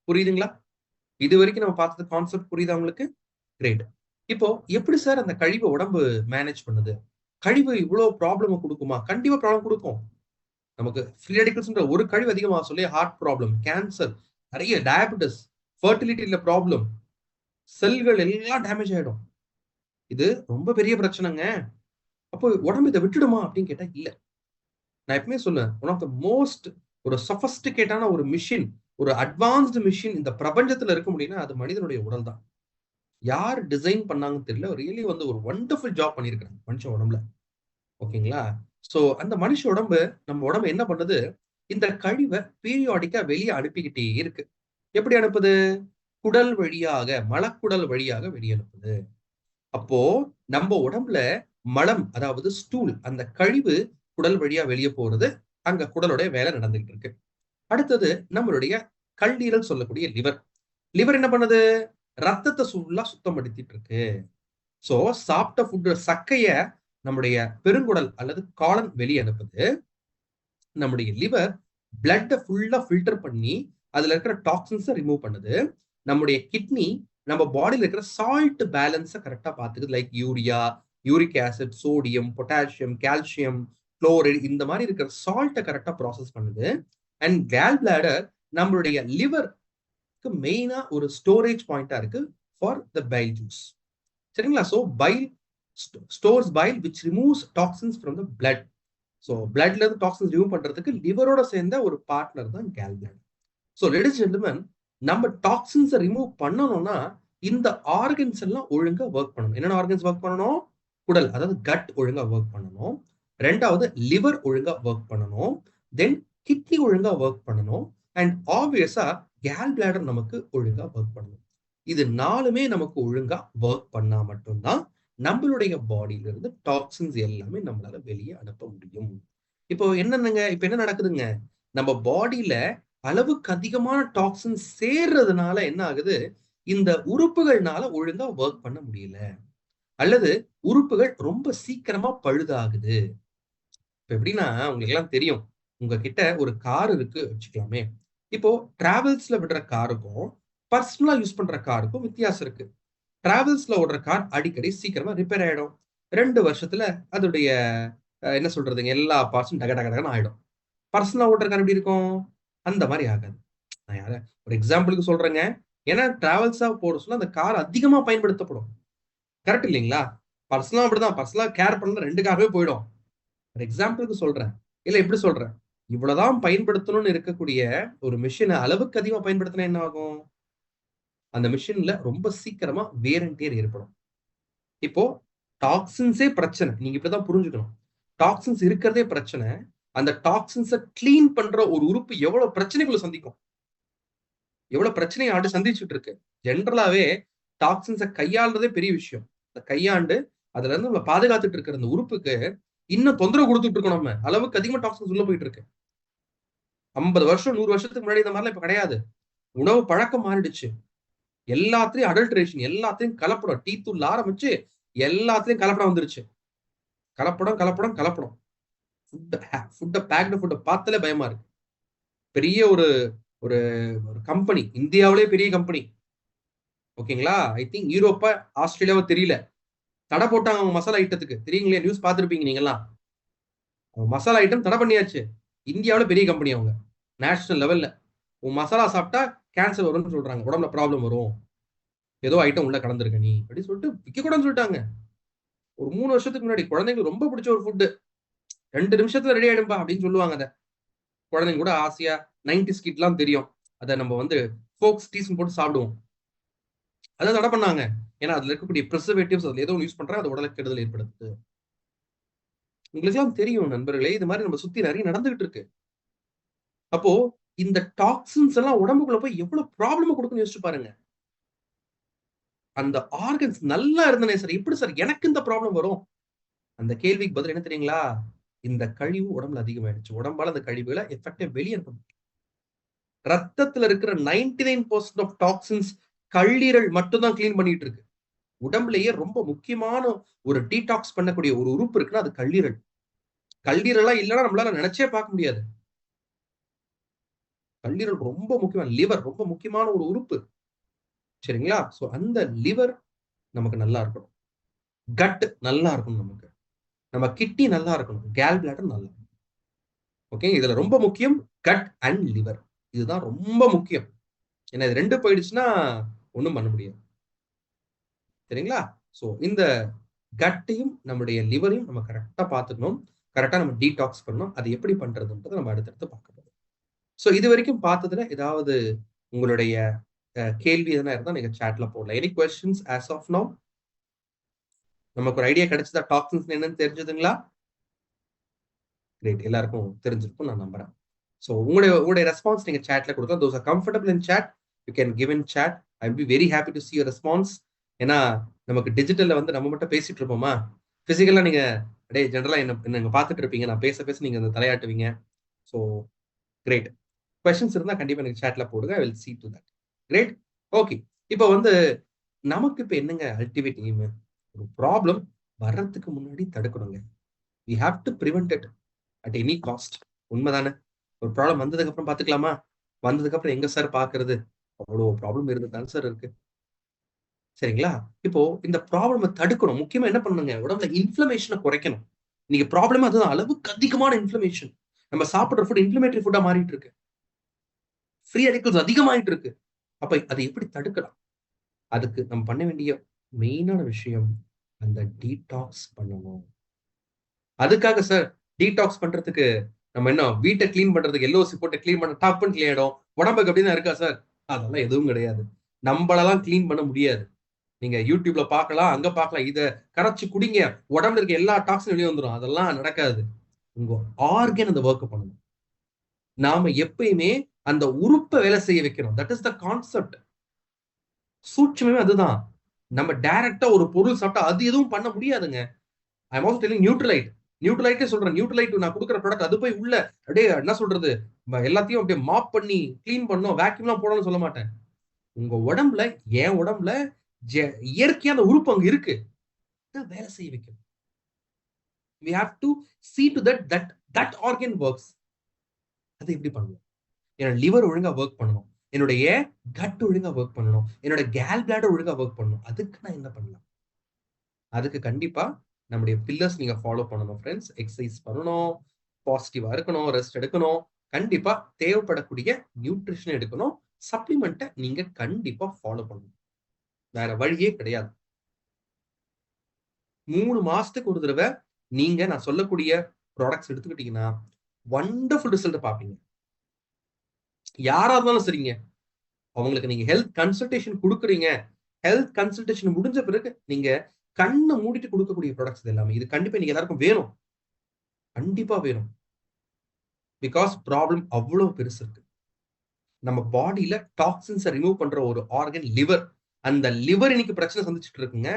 புரியுதுங்களா? இது வரைக்கும் நம்ம பார்த்தது கான்செப்ட் புரியுதா உங்களுக்கு? கிரேட். இப்போ எப்படி சார் அந்த கழிவை உடம்பு மேனேஜ் பண்ணுது? கழிவு இவ்வளவு ப்ராப்ளம் கொடுக்குமா? கண்டிப்பா ப்ராப்ளம் கொடுக்கும். நமக்கு ஃப்ரீ ரேடிக்கல்ஸ்ன்ற ஒரு கழிவு அதிகமா சொல்லி ஹார்ட் ப்ராப்ளம், கேன்சர், நிறைய டயபெட்டிஸ், ஃபர்டிலிட்டியில ப்ராப்ளம், செல்கள் எல்லாம் டேமேஜ் ஆயிடும். இது ரொம்ப பெரிய பிரச்சனைங்க. அப்போ உடம்பு இதை விட்டுடுமா அப்படின்னு கேட்டா இல்ல. நான் எப்பவுமே சொல்லுவேன், ஒன் ஆஃப் த மோஸ்ட் ஒரு சொபஸ்டிகேட்டான ஒரு மிஷின், ஒரு அட்வான்ஸ்டு மிஷின் இந்த பிரபஞ்சத்துல இருக்க முடியும்னா அது மனிதனுடைய உடல் தான். யார் டிசைன் பண்ணாங்கன்னு தெரியல, ரியலி ஒரு வண்டர்ஃபுல் ஜாப் பண்ணியிருக்காங்க மனுஷ உடம்புல. ஓகேங்களா? சோ அந்த மனுஷ உடம்பு, நம்ம உடம்பு என்ன பண்ணுது, இந்த கழிவை பீரியாடிக்கா வெளியே அனுப்பிக்கிட்டே இருக்கு. எப்படி அனுப்புது? குடல் வழியாக, மலக்குடல் வழியாக வெளியே அனுப்புது. அப்போ நம்ம உடம்புல மலம், அதாவது ஸ்டூல், அந்த கழிவு குடல் வழியா வெளியே போறது, அங்க குடலுடைய வேலை நடந்துகிட்டு இருக்கு. அடுத்தது நம்மளுடைய கல்லீரல் சொல்லக்கூடிய லிவர். லிவர் என்ன பண்ணுது? ரத்தத்தை ஃபுல்லா சுத்தப்படுத்திட்டு இருக்கு. சோ சாப்பிட்ட ஃபுட் சக்கைய நம்முடைய பெருங்குடல் அல்லது காலன் வெளியே அனுப்புது. நம்முடைய லிவர் பிளட்டை ஃபுல்லா ஃபில்டர் பண்ணி அதுல இருக்கிற டாக்ஸின்ஸை ரிமூவ் பண்ணுது. நம்முடைய கிட்னி நம்ம பாடியில இருக்கிற சால்ட் பேலன்ஸை கரெக்டா பாத்துக்குது. Like urea, uric acid, sodium, potassium, calcium, chloride, இந்த மாதிரி இருக்கிற சால்ட்டை கரெக்டா ப்ராசஸ் பண்ணுது. அண்ட் கேல் பிளாடர் நம்மளுடைய லிவருக்கு மெயினா ஒரு ஸ்டோரேஜ் பாயிண்டா இருக்கு ஃபார் த பைல் ஜூஸ். சரிங்களா? So bile stores bile which removes toxins from the blood. ஸோ பிளட்ல இருந்து டாக்ஸின்ஸ் ரிமூவ் பண்றதுக்கு லிவரோட சேர்ந்த ஒரு பார்ட்னர் தான் gall bladder. So ladies and gentlemen, நம்ம டாக்ஸின்ஸை ரிமூவ் பண்ணணும்னா இந்த ஆர்கன்ஸ் எல்லாம் ஒழுங்கா ஒர்க் பண்ணணும். என்னென்ன ஆர்கன்ஸ் ஒர்க் பண்ணணும்? குடல், அதாவது கட் ஒழுங்கா ஒர்க் பண்ணணும். ரெண்டாவது லிவர் ஒழுங்கா ஒர்க் பண்ணணும். தென் கிட்னி ஒழுங்கா ஒர்க் பண்ணணும். அண்ட் ஆப்வியஸா கேல் பிளாடர் நமக்கு ஒழுங்கா ஒர்க் பண்ணணும். இது நாலுமே நமக்கு ஒழுங்கா ஒர்க் பண்ணா மட்டும்தான் நம்மளுடைய பாடியில இருந்து டாக்ஸின்ஸ் எல்லாமே நம்மளால வெளியே அனுப்ப முடியும். இப்போ என்ன நடக்குதுங்க, நம்ம பாடியில அளவுக்கு அதிகமான டாக்ஸின் சேர்றதுனால என்ன ஆகுது, இந்த உறுப்புகள்னால ஒழுங்கா ஒர்க் பண்ண முடியல, அல்லது உறுப்புகள் ரொம்ப சீக்கிரமா பழுதாகுது. இப்ப எப்படின்னா, உங்களுக்கு எல்லாம் தெரியும், உங்ககிட்ட ஒரு கார் இருக்கு வச்சுக்கலாமே. இப்போ டிராவல்ஸ்ல விடுற காருக்கும் பர்சனலா யூஸ் பண்ற காருக்கும் வித்தியாசம் இருக்கு. டிராவல்ஸ்ல ஓடுற கார் அடிக்கடி சீக்கிரமா ரிப்பேர் ஆயிடும். 2 வருஷத்துல அதோடைய என்ன சொல்றதுங்க, எல்லா பார்ட்ஸும் டக டக டகன்னு ஆயிடும். பர்சனலா ஓட்டுற கார் எப்படி இருக்கும்? அந்த மாதிரி ஆகாது. நான் ஒரு எக்ஸாம்பிளுக்கு சொல்றேங்க. ஏன்னா டிராவல்ஸா போட சொல்ல அந்த கார் அதிகமா பயன்படுத்தப்படும். கரெக்ட் இல்லைங்களா? பர்சனலா அப்படிதான், பர்சனலா கேர் பண்ண 2 காரே போயிடும். ஒரு எக்ஸாம்பிளுக்கு சொல்றேன். இல்ல எப்படி சொல்றேன், இவ்வளவுதான் பயன்படுத்தணும்னு இருக்கக்கூடிய ஒரு மிஷினை அளவுக்கு அதிகமா பயன்படுத்தினா என்ன ஆகும்? அந்த மிஷின்ல ரொம்ப சீக்கிரமா வேர் அண்ட் டேர் ஏற்படும். இப்போ டாக்ஸின்ஸே பிரச்சனை, நீங்க இப்படிதான் புரிஞ்சுக்கணும். டாக்ஸின்ஸ் இருக்கிறதே பிரச்சனை. அந்த டாக்ஸின்ஸை கிளீன் பண்ற ஒரு உறுப்பு எவ்வளவு பிரச்சனைகளை சந்திக்கும், எவ்வளவு பிரச்சனையை ஆண்டு சந்திச்சுட்டு இருக்கு. ஜென்ரலாவே டாக்ஸின்ஸை கையாளுறதே பெரிய விஷயம். அதை கையாண்டு அதுல இருந்து நம்ம பாதுகாத்துட்டு இருக்கிற அந்த உறுப்புக்கு இன்னும் தொந்தரவு கொடுத்துட்டு இருக்கோம். நம்ம அளவுக்கு அதிகமா டாக்ஸின்ஸ் உள்ள போயிட்டு இருக்கு. 50 வருஷம் 100 வருஷத்துக்கு முன்னாடி இந்த மாதிரிலாம் இப்ப கிடையாது. உணவு பழக்கம் மாறிடுச்சு. எல்லாத்துலயும் அடல்ட்ரேஷன், எல்லாத்தையும் கலப்படம், டீ தூள் ஆரம்பிச்சு எல்லாத்துலயும் கலப்படம் வந்துருச்சு. கலப்படம் கலப்படம் கலப்படம். பேக்டு ஃபுட்டை பார்த்தாலே பயமா இருக்கு. பெரிய ஒரு ஒரு கம்பெனி, இந்தியாவிலே பெரிய கம்பெனி, ஓகேங்களா, ஐ திங்க் யூரோப்பா ஆஸ்திரேலியாவோ தெரியல, தடை போட்டாங்க அவங்க மசாலா ஐட்டத்துக்கு. தெரியுங்களே, நியூஸ் பார்த்துருப்பீங்க நீங்கெல்லாம். மசாலா ஐட்டம் தடை பண்ணியாச்சு. இந்தியாவில் பெரிய கம்பெனி அவங்க, நேஷனல் லெவல்ல. உன் மசாலா சாப்பிட்டா கேன்சர் வரும்னு சொல்றாங்க, உடம்புல ப்ராப்ளம் வரும், ஏதோ ஐட்டம் உள்ள கலந்துருக்க நீ அப்படின்னு சொல்லிட்டு விற்க கூடாதுன்னு சொல்லிட்டாங்க. ஒரு 3 வருஷத்துக்கு முன்னாடி குழந்தைங்களுக்கு ரொம்ப பிடிச்ச ஒரு ஃபுட்டு, 2 நிமிஷத்துல ரெடி ஆயிடும்பா அப்படின்னு சொல்லுவாங்க. அதை குழந்தைங்க கூட ஆசையா 90s கிட்லாம் தெரியும், அதை நம்ம ஃபோக்ஸ் டீஸ்பூன் போட்டு சாப்பிடுவோம். அதை தடை பண்ணாங்க. ஏன்னா அதுல இருக்கக்கூடிய ப்ரிசர்வேட்டிவ்ஸ் அதுல ஏதோ யூஸ் பண்றாங்க, அது உடலுக்கு கெடுதல் ஏற்படுத்துது. உங்களுக்கு எல்லாம் தெரியும் நண்பர்களே, இது மாதிரி நம்ம சுத்தி நிறைய நடந்துகிட்டு இருக்கு. அப்போ இந்த டாக்ஸின்ஸ் எல்லாம் உடம்புக்குள்ள போய் எவ்வளவு ப்ராப்ளம் கொடுக்குன்னு யோசிச்சு பாருங்க. அந்த ஆர்கன்ஸ் நல்லா இருந்தனே சார், எப்படி சார் எனக்கு இந்த ப்ராப்ளம் வரும்? அந்த கேள்விக்கு பதில் என்ன தெரியுங்களா? இந்த கழிவு உடம்புல அதிகமாயிடுச்சு. உடம்பால அந்த கழிவுகளை எஃபெக்டிவ் வெளியேற்ற ரத்தத்துல இருக்கிற 99% ஆஃப் டாக்ஸின்ஸ் கல்லீரல் மட்டும் தான் கிளீன் பண்ணிட்டு இருக்கு. உடம்புலயே ரொம்ப முக்கியமான ஒரு டீடாக்ஸ் பண்ணக்கூடிய ஒரு உறுப்பு இருக்குன்னா அது கல்லீரல். கல்லீரலா இல்லைன்னா நம்மளால நினைச்சே பார்க்க முடியாது. கல்லீரல் ரொம்ப முக்கியம். லிவர் ரொம்ப முக்கியமான ஒரு உறுப்பு. சரிங்களா? சோ அந்த லிவர் நமக்கு நல்லா இருக்கணும். கட் நல்லா இருக்கணும் நமக்கு. நம்ம கிட்னி நல்லா இருக்கணும். கேல் பிளாடர் நல்லா இருக்கணும். ஓகே, இதுல ரொம்ப முக்கியம் கட் அண்ட் லிவர். இதுதான் ரொம்ப முக்கியம். ஏன்னா இது 2 போயிடுச்சுன்னா ஒண்ணும் பண்ண முடியாது. சரிங்களா? சோ இந்த கட்டையும் நம்முடைய லிவரையும் நம்ம கரெக்டா பார்த்துக்கணும். கரெக்டா நம்ம டீடாக்ஸ் பண்ணணும். அது எப்படி பண்றதுன்றத நம்ம அடுத்தடுத்து பார்க்க போறோம். சோ இது வரைக்கும் பார்த்ததுல ஏதாவது உங்களுடைய கேள்வி எதனா இருந்தா நீங்க சாட்ல போடலாம். Any questions as of now? நமக்கு ஒரு ஐடியா கிடைச்சதா டாக்ஸின்ஸ் என்னன்னு தெரிஞ்சதுங்களா? கிரேட், எல்லாருக்கும் தெரிஞ்சிருக்கும் நான் நம்புறேன். ஸோ உங்களுடைய ரெஸ்பான்ஸ் நீங்க சாட்ல கொடுக்கலாம். Those are comfortable in chat, you can give in chat. I will be very happy to see your response. ஏன்னா நமக்கு டிஜிட்டல்ல வந்து நம்ம மட்டும் பேசிட்டு இருப்போமா, பிசிக்கலா நீங்க அப்படியே ஜென்ரலா என்ன பார்த்துட்டு இருப்பீங்க. நான் பேச பேச நீங்க அந்த தலையாட்டுவீங்க. So great. கொஸ்டின்ஸ் இருந்தா கண்டிப்பா எனக்கு சாட்ல போடுங்க. I will see to that. Great. Okay. இப்போ வந்து நமக்கு இப்ப என்னங்க அல்டிமேட் எய்ம்? ஒரு ப்ராப்ளம் வர்றதுக்கு முன்னாடி தடுக்கணுங்க. we have to prevent it at any cost. உண்மைதானே? ஒரு ப்ராப்ளம் வந்ததுக்கு அப்புறம் பாத்துக்கலாமா? வந்ததுக்கு அப்புறம் எங்க சார் பாக்குறது? அவ்வளவு ப்ராப்ளம் இருந்துதான் சார் இருக்கு. சரிங்களா? இப்போ இந்த ப்ராப்ளம் தடுக்கணும். முக்கியமா என்ன பண்ணணுங்க? உடம்புல இன்ஃப்ளமேஷனை குறைக்கணும். இன்னைக்கு ப்ராப்ளம் அதுதான், அளவுக்கு அதிகமான இன்ஃப்ளமேஷன். நம்ம சாப்பிடுற ஃபுட் இன்ஃப்ளமேட்டரி ஃபுட்டா மாறிட்டு இருக்கு. ஃப்ரீ ரெடிக்கல்ஸ் அதிகமாயிட்டு இருக்கு. அப்ப அதை எப்படி தடுக்கலாம்? அதுக்கு நம்ம பண்ண வேண்டிய மெயினான விஷயம் அந்த டீடாக்ஸ் பண்ணணும். அதுக்காக சார் டீடாக்ஸ் பண்றதுக்கு நம்ம என்ன வீட்டை கிளீன் பண்றதுக்கு எல்ஓசி போட்டு கிளீன் பண்ண டப்புன்னு கிளீன் ஆயிடும், உடம்புக்கு அப்படின்னு இருக்கா சார்? அதெல்லாம் எதுவும் கிடையாது. நம்மளெல்லாம் கிளீன் பண்ண முடியாது. நீங்க யூடியூப்ல பார்க்கலாம், அங்க பார்க்கலாம். இத கரைச்சு குடிங்க, உடம்புல இருக்க எல்லா டாக்ஸின் வெளியே வந்துடும். அதெல்லாம் நடக்காது. உங்க ஆர்கன் அந்த ஒர்க் பண்ணணும். நாம எப்பயுமே அந்த உறுப்பை வேலை செய்ய வைக்கணும். That is the concept. சூட்சுமே அதுதான். நம்ம டைரக்டா ஒரு பொருள் சாப்பிட்டா அது எதுவும் பண்ண முடியாதுங்க. ஐ அம் ஆல்சோ டெல்லிங் நியூட்ரலைட். நியூட்ரலைட்டே சொல்றேன். நியூட்ரலைட் நான் கொடுக்குற ப்ராடக்ட் அது போய் உள்ள அப்படியே என்ன சொல்றது, எல்லாத்தையும் அப்படியே மாப் பண்ணி கிளீன் பண்ணணும், வேக்யூம்லாம் போடணும்னு சொல்ல மாட்டேன். உங்க உடம்புல, என் உடம்புல இயற்கையான உறுப்பு அங்க இருக்கு. வேலை செய்ய வைக்கணும். we have to see to that organ works. அது எப்படி பண்ணுவோம்? என்னோட லிவர் ஒழுங்கா ஒர்க் பண்ணணும், என்னுடைய கட் ஒழுங்கா ஒர்க் பண்ணணும், என்னோட கேல் பிளாடர் ஒழுங்கா ஒர்க் பண்ணணும். அதுக்கு நான் என்ன பண்ணலாம்? அதுக்கு கண்டிப்பா நம்முடைய பில்லர்ஸ் நீங்க ஃபாலோ பண்ணணும் ஃப்ரெண்ட்ஸ். எக்ஸசைஸ் பண்ணணும், பாசிட்டிவா இருக்கணும், ரெஸ்ட் எடுக்கணும், கண்டிப்பா தேவைப்படக்கூடிய நியூட்ரிஷன் எடுக்கணும், சப்ளிமெண்ட்டை நீங்க கண்டிப்பா ஃபாலோ பண்ணணும். வேற வழியே கிடையாது. 3 மாசத்துக்கு ஒரு தடவை நீங்க நான் சொல்லக்கூடிய ப்ராடக்ட்ஸ் எடுத்துக்கிட்டீங்கன்னா வண்டர்ஃபுல் ரிசல்ட் பார்ப்பீங்க. யாரா இருந்தாலும் சரிங்க. அவங்களுக்கு நீங்க ஹெல்த் கன்சல்டேஷன் கொடுக்குறீங்க. ஹெல்த் கன்சல்டேஷன் முடிஞ்ச பிறகு நீங்க கண்ணை மூடிட்டு கொடுக்கக்கூடிய ப்ராடக்ட்ஸ் இது எல்லாமே. இது கண்டிப்பா நீங்க எல்லாருக்கும் வேணும். கண்டிப்பா வேணும். பிகாஸ் ப்ராப்ளம் அவ்வளவு பெருசு இருக்கு. நம்ம பாடியில டாக்ஸின்ஸை ரிமூவ் பண்ற ஒரு ஆர்கன் லிவர். அந்த லிவர் இன்னைக்கு பிரச்சனை சந்திச்சுட்டு இருக்குங்க.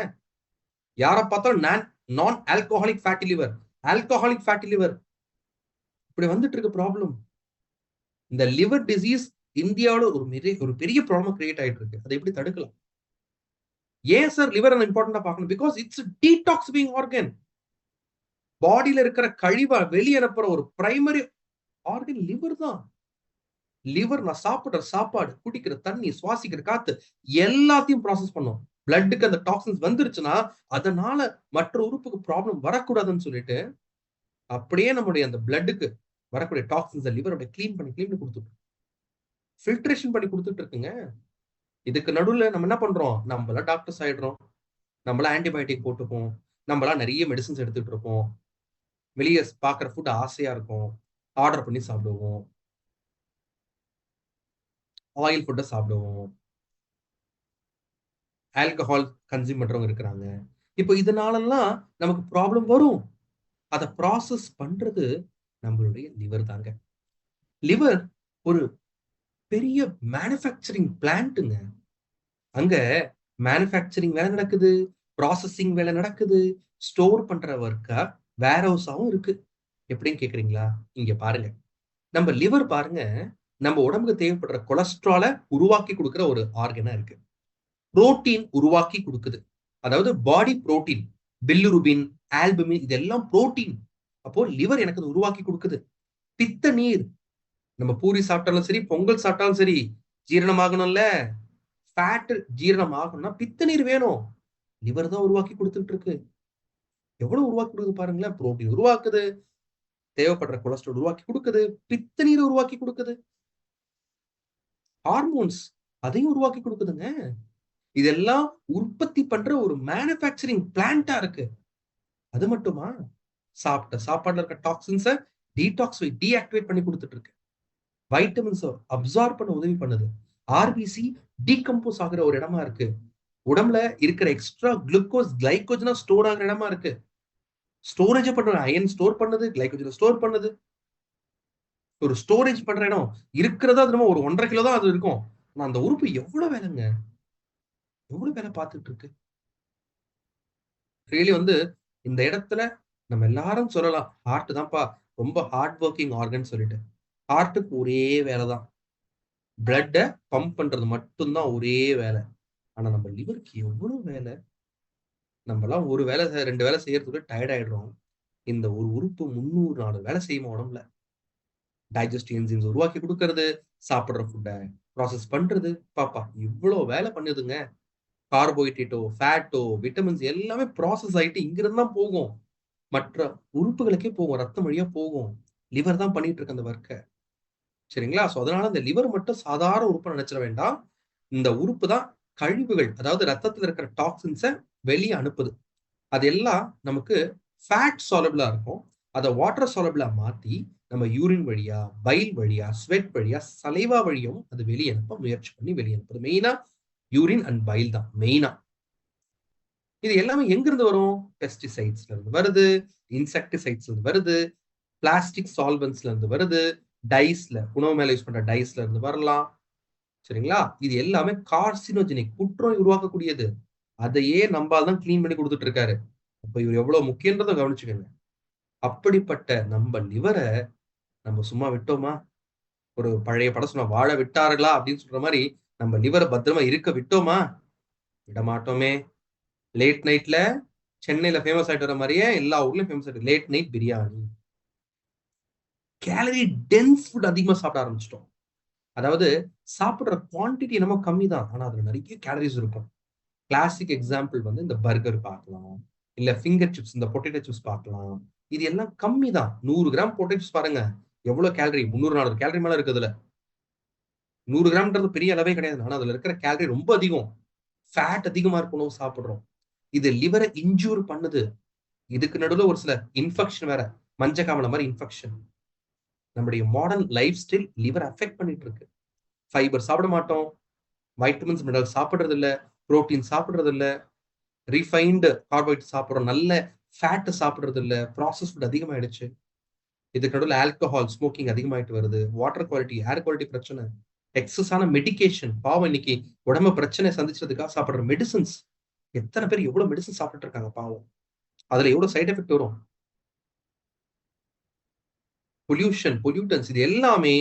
யாரை பார்த்தாலும் நான் alcoholic fatty liver, alcoholic fatty liver இப்படி வந்துட்டு இருக்க ப்ராப்ளம். இந்த லிவர் டிசீஸ் இந்தியாவோட ஒரு பெரிய ப்ராப்ளம் கிரியேட் ஆயிட்டு இருக்கு. அதை எப்படி தடுக்கலாம்? ஏன் சார் லிவர் இம்பார்ட்டன்டா பார்க்கணும்? Because it's detoxifying organ. பாடியில இருக்கிற கழிவை வெளியே அனுப்புற ஒரு பிரைமரி ஆர்கன் லிவர் தான். லிவர் நான் சாப்பிடுற சாப்பாடு, குடிக்கிற தண்ணி, சுவாசிக்கிற காத்து எல்லாத்தையும் ப்ராசஸ் பண்ணும். பிளட்டுக்கு அந்த டாக்ஸின்ஸ் வந்துருச்சுன்னா அதனால மற்ற உறுப்புக்கு ப்ராப்ளம் வரக்கூடாதுன்னு சொல்லிட்டு அப்படியே நம்முடைய அந்த பிளட்டுக்கு வரக்கூடிய டாக்ஸின்ஸ் லிவரோட கிளீன் பண்ணி கொடுத்துட்டு ஃபில்ட்ரேஷன் பண்ணி கொடுத்துட்டு இருக்குங்க. இதுக்கு நடுவுல நம்ம என்ன பண்றோம்? நம்மள டாக்டர்ஸ் ஆயிடுறோம், நம்மள ஆன்டிபயோட்டிக் போட்டுப்போம், நம்மளா நிறைய மெடிசன்ஸ் எடுத்துட்டு இருப்போம், வெளியே பாக்குற ஃபுட் ஆசையா இருக்கும், ஆர்டர் பண்ணி சாப்பிடுவோம், ஆயில் ஃபுட்டை சாப்பிடுவோம். ஆல்கஹால் கன்சியூம் பண்றவங்க இருக்கிறாங்க. இப்போ இதனாலலாம் நமக்கு ப்ராப்ளம் வரும். அதை ப்ராசஸ் பண்றது நம்மளுடைய லிவர் தாங்க. லிவர் ஒரு பெரிய மேனுஃபேக்சரிங் பிளான்ட்டுங்க. அங்க மேனுஃபேக்சரிங் வேலை நடக்குது, ப்ராசஸிங் வேலை நடக்குது, ஸ்டோர் பண்ற ஒர்க்கா வேர் ஹவுஸாவும் இருக்கு. எப்படின்னு கேக்குறீங்களா? இங்க பாருங்க. நம்ம லிவர் பாருங்க, நம்ம உடம்புக்கு தேவைப்படுற கொலஸ்ட்ரால உருவாக்கி கொடுக்கிற ஒரு ஆர்கனா இருக்கு. புரோட்டீன் உருவாக்கி கொடுக்குது. அதாவது பாடி புரோட்டீன், பில்லுருபின், ஆல்புமின் இதெல்லாம் புரோட்டீன். அப்போ லிவர் எனக்கு உருவாக்கி கொடுக்குது. பித்த நீர், நம்ம பூரி சாப்பிட்டாலும் சரி, பொங்கல் சாப்பிட்டாலும் சரி, ஜீரணமாகணும்ல. ஃபேட் ஜீரணம் ஆகணும்னா பித்த நீர் வேணும். லிவர் தான் உருவாக்கி கொடுத்துட்டு இருக்கு. எவ்வளவு உருவாக்கி கொடுக்குது பாருங்களேன். புரோட்டீன் உருவாக்குது, தேவைப்படுற கொலஸ்ட்ரால் உருவாக்கி கொடுக்குது, பித்த நீர் உருவாக்கி கொடுக்குது, ஹார்மோன்ஸ் அதையும் உருவாக்கி கொடுக்குதுங்க. இதெல்லாம் உற்பத்தி பண்ற ஒரு மேனுஃபேக்சரிங் பிளான்ட்டா இருக்கு. அது மட்டுமா, சாப்பிட்ட சாப்பாடுல இருக்க டாக்ஸின்ஸை டீஆக்டிவேட் பண்ணி கொடுத்துட்டு இருக்கு. வைட்டமின்ஸ் அப்சார்ப் பண்ண உதவி பண்ணுது. ஆர்பிசி டீகம்போஸ் ஆகுற ஒரு இடமா இருக்கு. உடம்புல இருக்கிற எக்ஸ்ட்ரா குளுக்கோஸ் கிளைகோஜனா ஸ்டோர் ஆகுற இடமா இருக்கு. ஸ்டோரேஜ் பண்ற அயன் ஸ்டோர் பண்ணுது, கிளைகோஜன் ஸ்டோர் பண்ணுது. ஒரு ஸ்டோரேஜ் பண்ற இடம் இருக்கிறதா அது ஒரு 1.5 கிலோ தான் அது இருக்கும். ஆனா அந்த உறுப்பு எவ்வளவு வேலைங்க, எவ்வளவு வேலை பார்த்துட்டு இருக்கு. ரியலி இந்த இடத்துல நம்ம எல்லாரும் சொல்லலாம், ஹார்ட் தான்ப்பா ரொம்ப ஹார்ட் ஒர்க்கிங் ஆர்கன் சொல்லிட்டு. ஹார்ட்டுக்கு ஒரே வேலை தான், பிளட்ட பம்ப் பண்றது மட்டும்தான் ஒரே வேலை. ஆனா நம்ம லிவருக்கு எவ்வளவு வேலை. நம்ம எல்லாம் ஒரு வேலை 2 வேலை செய்யறதுக்கு டயர்ட் ஆயிடுறோம். இந்த ஒரு உறுப்பு 300-400 வேலை செய்யுமா உடம்புல. டைஜஸ்டிவ் என்சைம்ஸ் உருவாக்கி கொடுக்கறது, சாப்பிடுற ஃபுட்டை ப்ராசஸ் பண்றது, பாப்பா இவ்வளவு வேலை பண்ணுதுங்க. கார்போஹைட்ரேட்டோ, ஃபேட்டோ, விட்டமின்ஸ் எல்லாமே ப்ராசஸ் ஆயிட்டு இங்கிருந்து தான் போகும், மற்ற உறுப்புகளுக்கே போகும், ரத்தம் வழியா போகும். லிவர் தான் பண்ணிட்டு இருக்கு அந்த ஒர்க்கை. சரிங்களா? சோ அதனால இந்த லிவர் மட்டும் சாதாரண உறுப்பு நினைச்சிட வேண்டாம். இந்த உறுப்பு தான் கழிவுகள், அதாவது ரத்தத்துல இருக்கிற டாக்ஸின்ஸை வெளியே அனுப்புது. அது எல்லாம் நமக்கு ஃபேட் சாலபிளா இருக்கும். அதை வாட்டர் சாலபிளா மாத்தி நம்ம யூரின் வழியா, பைல் வழியா, ஸ்வெட் வழியா, சலைவா வழியும் அது வெளியே அனுப்ப முயற்சி பண்ணி வெளியே அனுப்புது. மெயினா யூரின் அண்ட் பைல் தான் மெயினா. இது எல்லாமே எங்கிருந்து வரும்? பெஸ்டிசைட்ஸ்ல இருந்து வருது, இன்செக்டிசைட்ஸ்ல இருந்து வருது, பிளாஸ்டிக் சால்வன்ஸ்ல இருந்து வருது, டைஸ்ல, உணவு மேல யூஸ் பண்ற டைஸ்ல இருந்து வரலாம். சரிங்களா? இது எல்லாமே கார்சினோஜெனிக், புற்றுநோய் உருவாக்கக்கூடியது. அதையே நம்பால் தான் கிளீன் பண்ணி கொடுத்துட்டு இருக்காரு. அப்ப இவர் எவ்வளவு முக்கியன்றதை கவனிச்சுக்கோங்க. அப்படிப்பட்ட நம்ம லிவரை நம்ம சும்மா விட்டோமா? ஒரு பழைய படம் சொன்ன வாழ விட்டார்களா அப்படின்னு சொல்ற மாதிரி நம்ம லிவரை பத்திரமா இருக்க விட்டோமா? விட மாட்டோமே. லேட் நைட்ல சென்னையில ஃபேமஸ் ஆயிட்டு வர மாதிரியே எல்லா ஊர்லயும் ஃபேமஸ் ஆயிட்டு late night biryani. Calorie dense food அதிகமா சாப்பிட ஆரம்பிச்சிட்டோம். அதாவது சாப்பிடுற குவான்டிட்டி என்னமோ கம்மி தான், ஆனா அதுல நிறைய கேலரிஸ் இருக்கும். கிளாசிக் எக்ஸாம்பிள் இந்த பர்கர் பார்க்கலாம், இல்ல ஃபிங்கர் சிப்ஸ், இந்த பொட்டேட்டோ சிப்ஸ் பார்க்கலாம். இது எல்லாம் கம்மி தான். 100 கிராம் பொட்டேட்டோ சிப்ஸ் பாருங்க எவ்வளவு கேலரி, 300-400 கேலரி மேல இருக்குதுல. 100 கிராம்ன்றது பெரிய அளவே கிடையாது, ஆனா அதுல இருக்கிற கேலரி ரொம்ப அதிகம். ஃபேட் அதிகமா இருக்கணும் சாப்பிடுறோம். இது லிவரை இன்ஜூர் பண்ணுது. இதுக்கு நடுவுல ஒரு சில இன்ஃபெக்ஷன் வேற, மஞ்சக்காமலை மாதிரி இன்ஃபெக்ஷன். நம்முடைய modern life style liver affect பண்ணிட்டு இருக்கு. ஃபைபர் சாப்பிட மாட்டோம், வைட்டமின்ஸ் மினரல் சாப்பிடுறது இல்ல, புரோட்டீன் சாப்பிடுறது இல்ல, ரிஃபைன்டு கார்போஹைட்ரேட் சாப்பிடுறோம், நல்ல ஃபேட் சாப்பிடுறது இல்ல, ப்ராசஸ் ஃபுட் அதிகமாயிடுச்சு. இதுக்கு நடுவில் ஆல்கஹால், ஸ்மோக்கிங் அதிகமாயிட்டு வருது, வாட்டர் குவாலிட்டி, ஏர் குவாலிட்டி பிரச்சனை, எக்ஸஸான மெடிகேஷன். பாவம் இன்னைக்கு உடம்பு பிரச்சனை சந்திச்சதுக்காக சாப்பிடுற மெடிசன்ஸ், எத்தனை பேர் எவ்வளவு மெடிசன் சாப்பிட்டு இருக்காங்க பாவம். அதுல எவ்வளவு சைட் எஃபெக்ட் வரும். பொல்யூஷன், பொல்யூட்டன்ஸ், இது எல்லாமே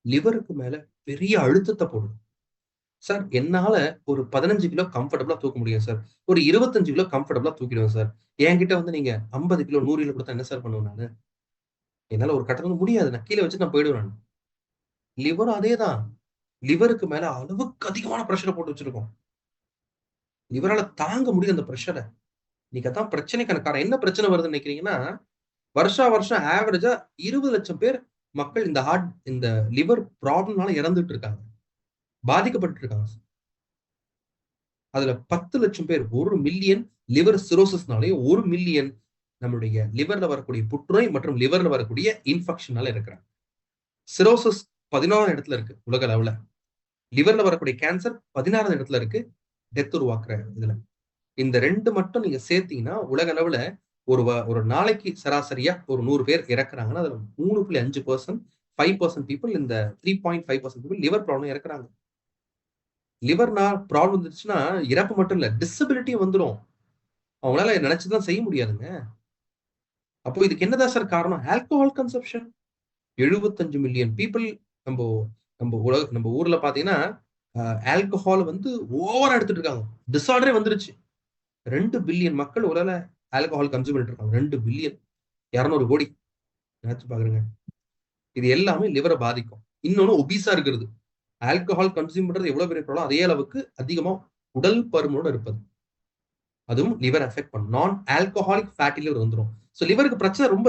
லிவருக்கு மேல பெரிய அழுத்தத்தை போடும். சார் என்னால ஒரு 15 கிலோ கம்ஃபர்டபுளா தூக்க முடியும் சார், ஒரு 25 கிலோ கம்ஃபர்டபுளா தூக்கிடுவேன் சார். என்கிட்ட நீங்க 50 கிலோ 100 கிலோ கொடுத்தா என்ன சார் பண்ணுவேன் நானு? என்னால ஒரு கட்டத்துல முடியாது, நான் கீழே வச்சு நான் போயிடுவேன். லிவரும் அதேதான். லிவருக்கு மேல அளவுக்கு அதிகமான பிரஷரை போட்டு வச்சிருக்கோம். லிவரால தாங்க முடியும் அந்த பிரஷரை. இன்னைக்கு அதான் பிரச்சனைக்கான காரணம். என்ன பிரச்சனை வருதுன்னு நினைக்கிறீங்கன்னா, வருஷா வருஷம் ஆவரேஜா 20 லட்சம் பேர் மக்கள் இந்த லிவர் ப்ராப்ளம்னால இறந்துட்டு இருக்காங்க, பாதிக்கப்பட்டு இருக்காங்க. அதுல 10 லட்சம் பேர், 1 மில்லியன் லிவர் சிரோசிஸ்னாலேயும் 1 மில்லியன் நம்மளுடைய லிவர்ல வரக்கூடிய புற்றுநோய் மற்றும் லிவர்ல வரக்கூடிய இன்ஃபெக்ஷனால இருக்கிறாங்க. சிரோசிஸ் 16ஆம் இடத்துல இருக்கு உலக அளவுல. லிவர்ல வரக்கூடிய கேன்சர் 16ஆம் இடத்துல இருக்கு. டெத் உருவாக்குற இதுல. இந்த 2 மட்டும் நீங்க சேர்த்தீங்கன்னா உலக அளவுல ஒரு நாளைக்கு சராசரியா ஒரு 100 பேர் இறக்குறாங்கன்னா அதுல 3.5% 5% பீப்புள் இந்த 3.5% பீப்புள் லிவர் ப்ராப்ளம் இறக்குறாங்க. லிவர்னா ப்ராப்ளம் வந்துருச்சுன்னா இறப்பு மட்டும் இல்ல, டிசபிலிட்டியும் வந்துடும். அவங்களால நினைச்சுதான் செய்ய முடியாதுங்க. அப்போ இதுக்கு என்னதான் சார் காரணம்? Alcohol consumption. 75 மில்லியன் பீப்புள் நம்ம நம்ம ஊர்ல பாத்தீங்கன்னா ஆல்கஹால் வந்து ஓவரா எடுத்துட்டு இருக்காங்க. டிசார்டரே வந்துருச்சு. 2 பில்லியன் மக்கள் உலக ஆல்கஹால் கன்சூம் பண்ணிட்டு இருக்காங்க. 2 பில்லியன் 200 கோடி நினைச்சு பாக்குறேங்க. இது எல்லாமே லிவரை பாதிக்கும். இன்னொன்னு ஒபீஸா இருக்கிறது. ஆல்கஹால் கன்சூம் பண்றது எவ்வளவு பெரிய ப்ராப்ளம், அதே அளவுக்கு அதிகமா உடல் பருமனோட இருப்பது, அதுவும் லிவர் அஃபெக்ட் பண்ணும். நான் ஆல்கஹாலிக் ஃபேட்டி லிவர் வந்துடும். ஸோ லிவருக்கு பிரச்சனை ரொம்ப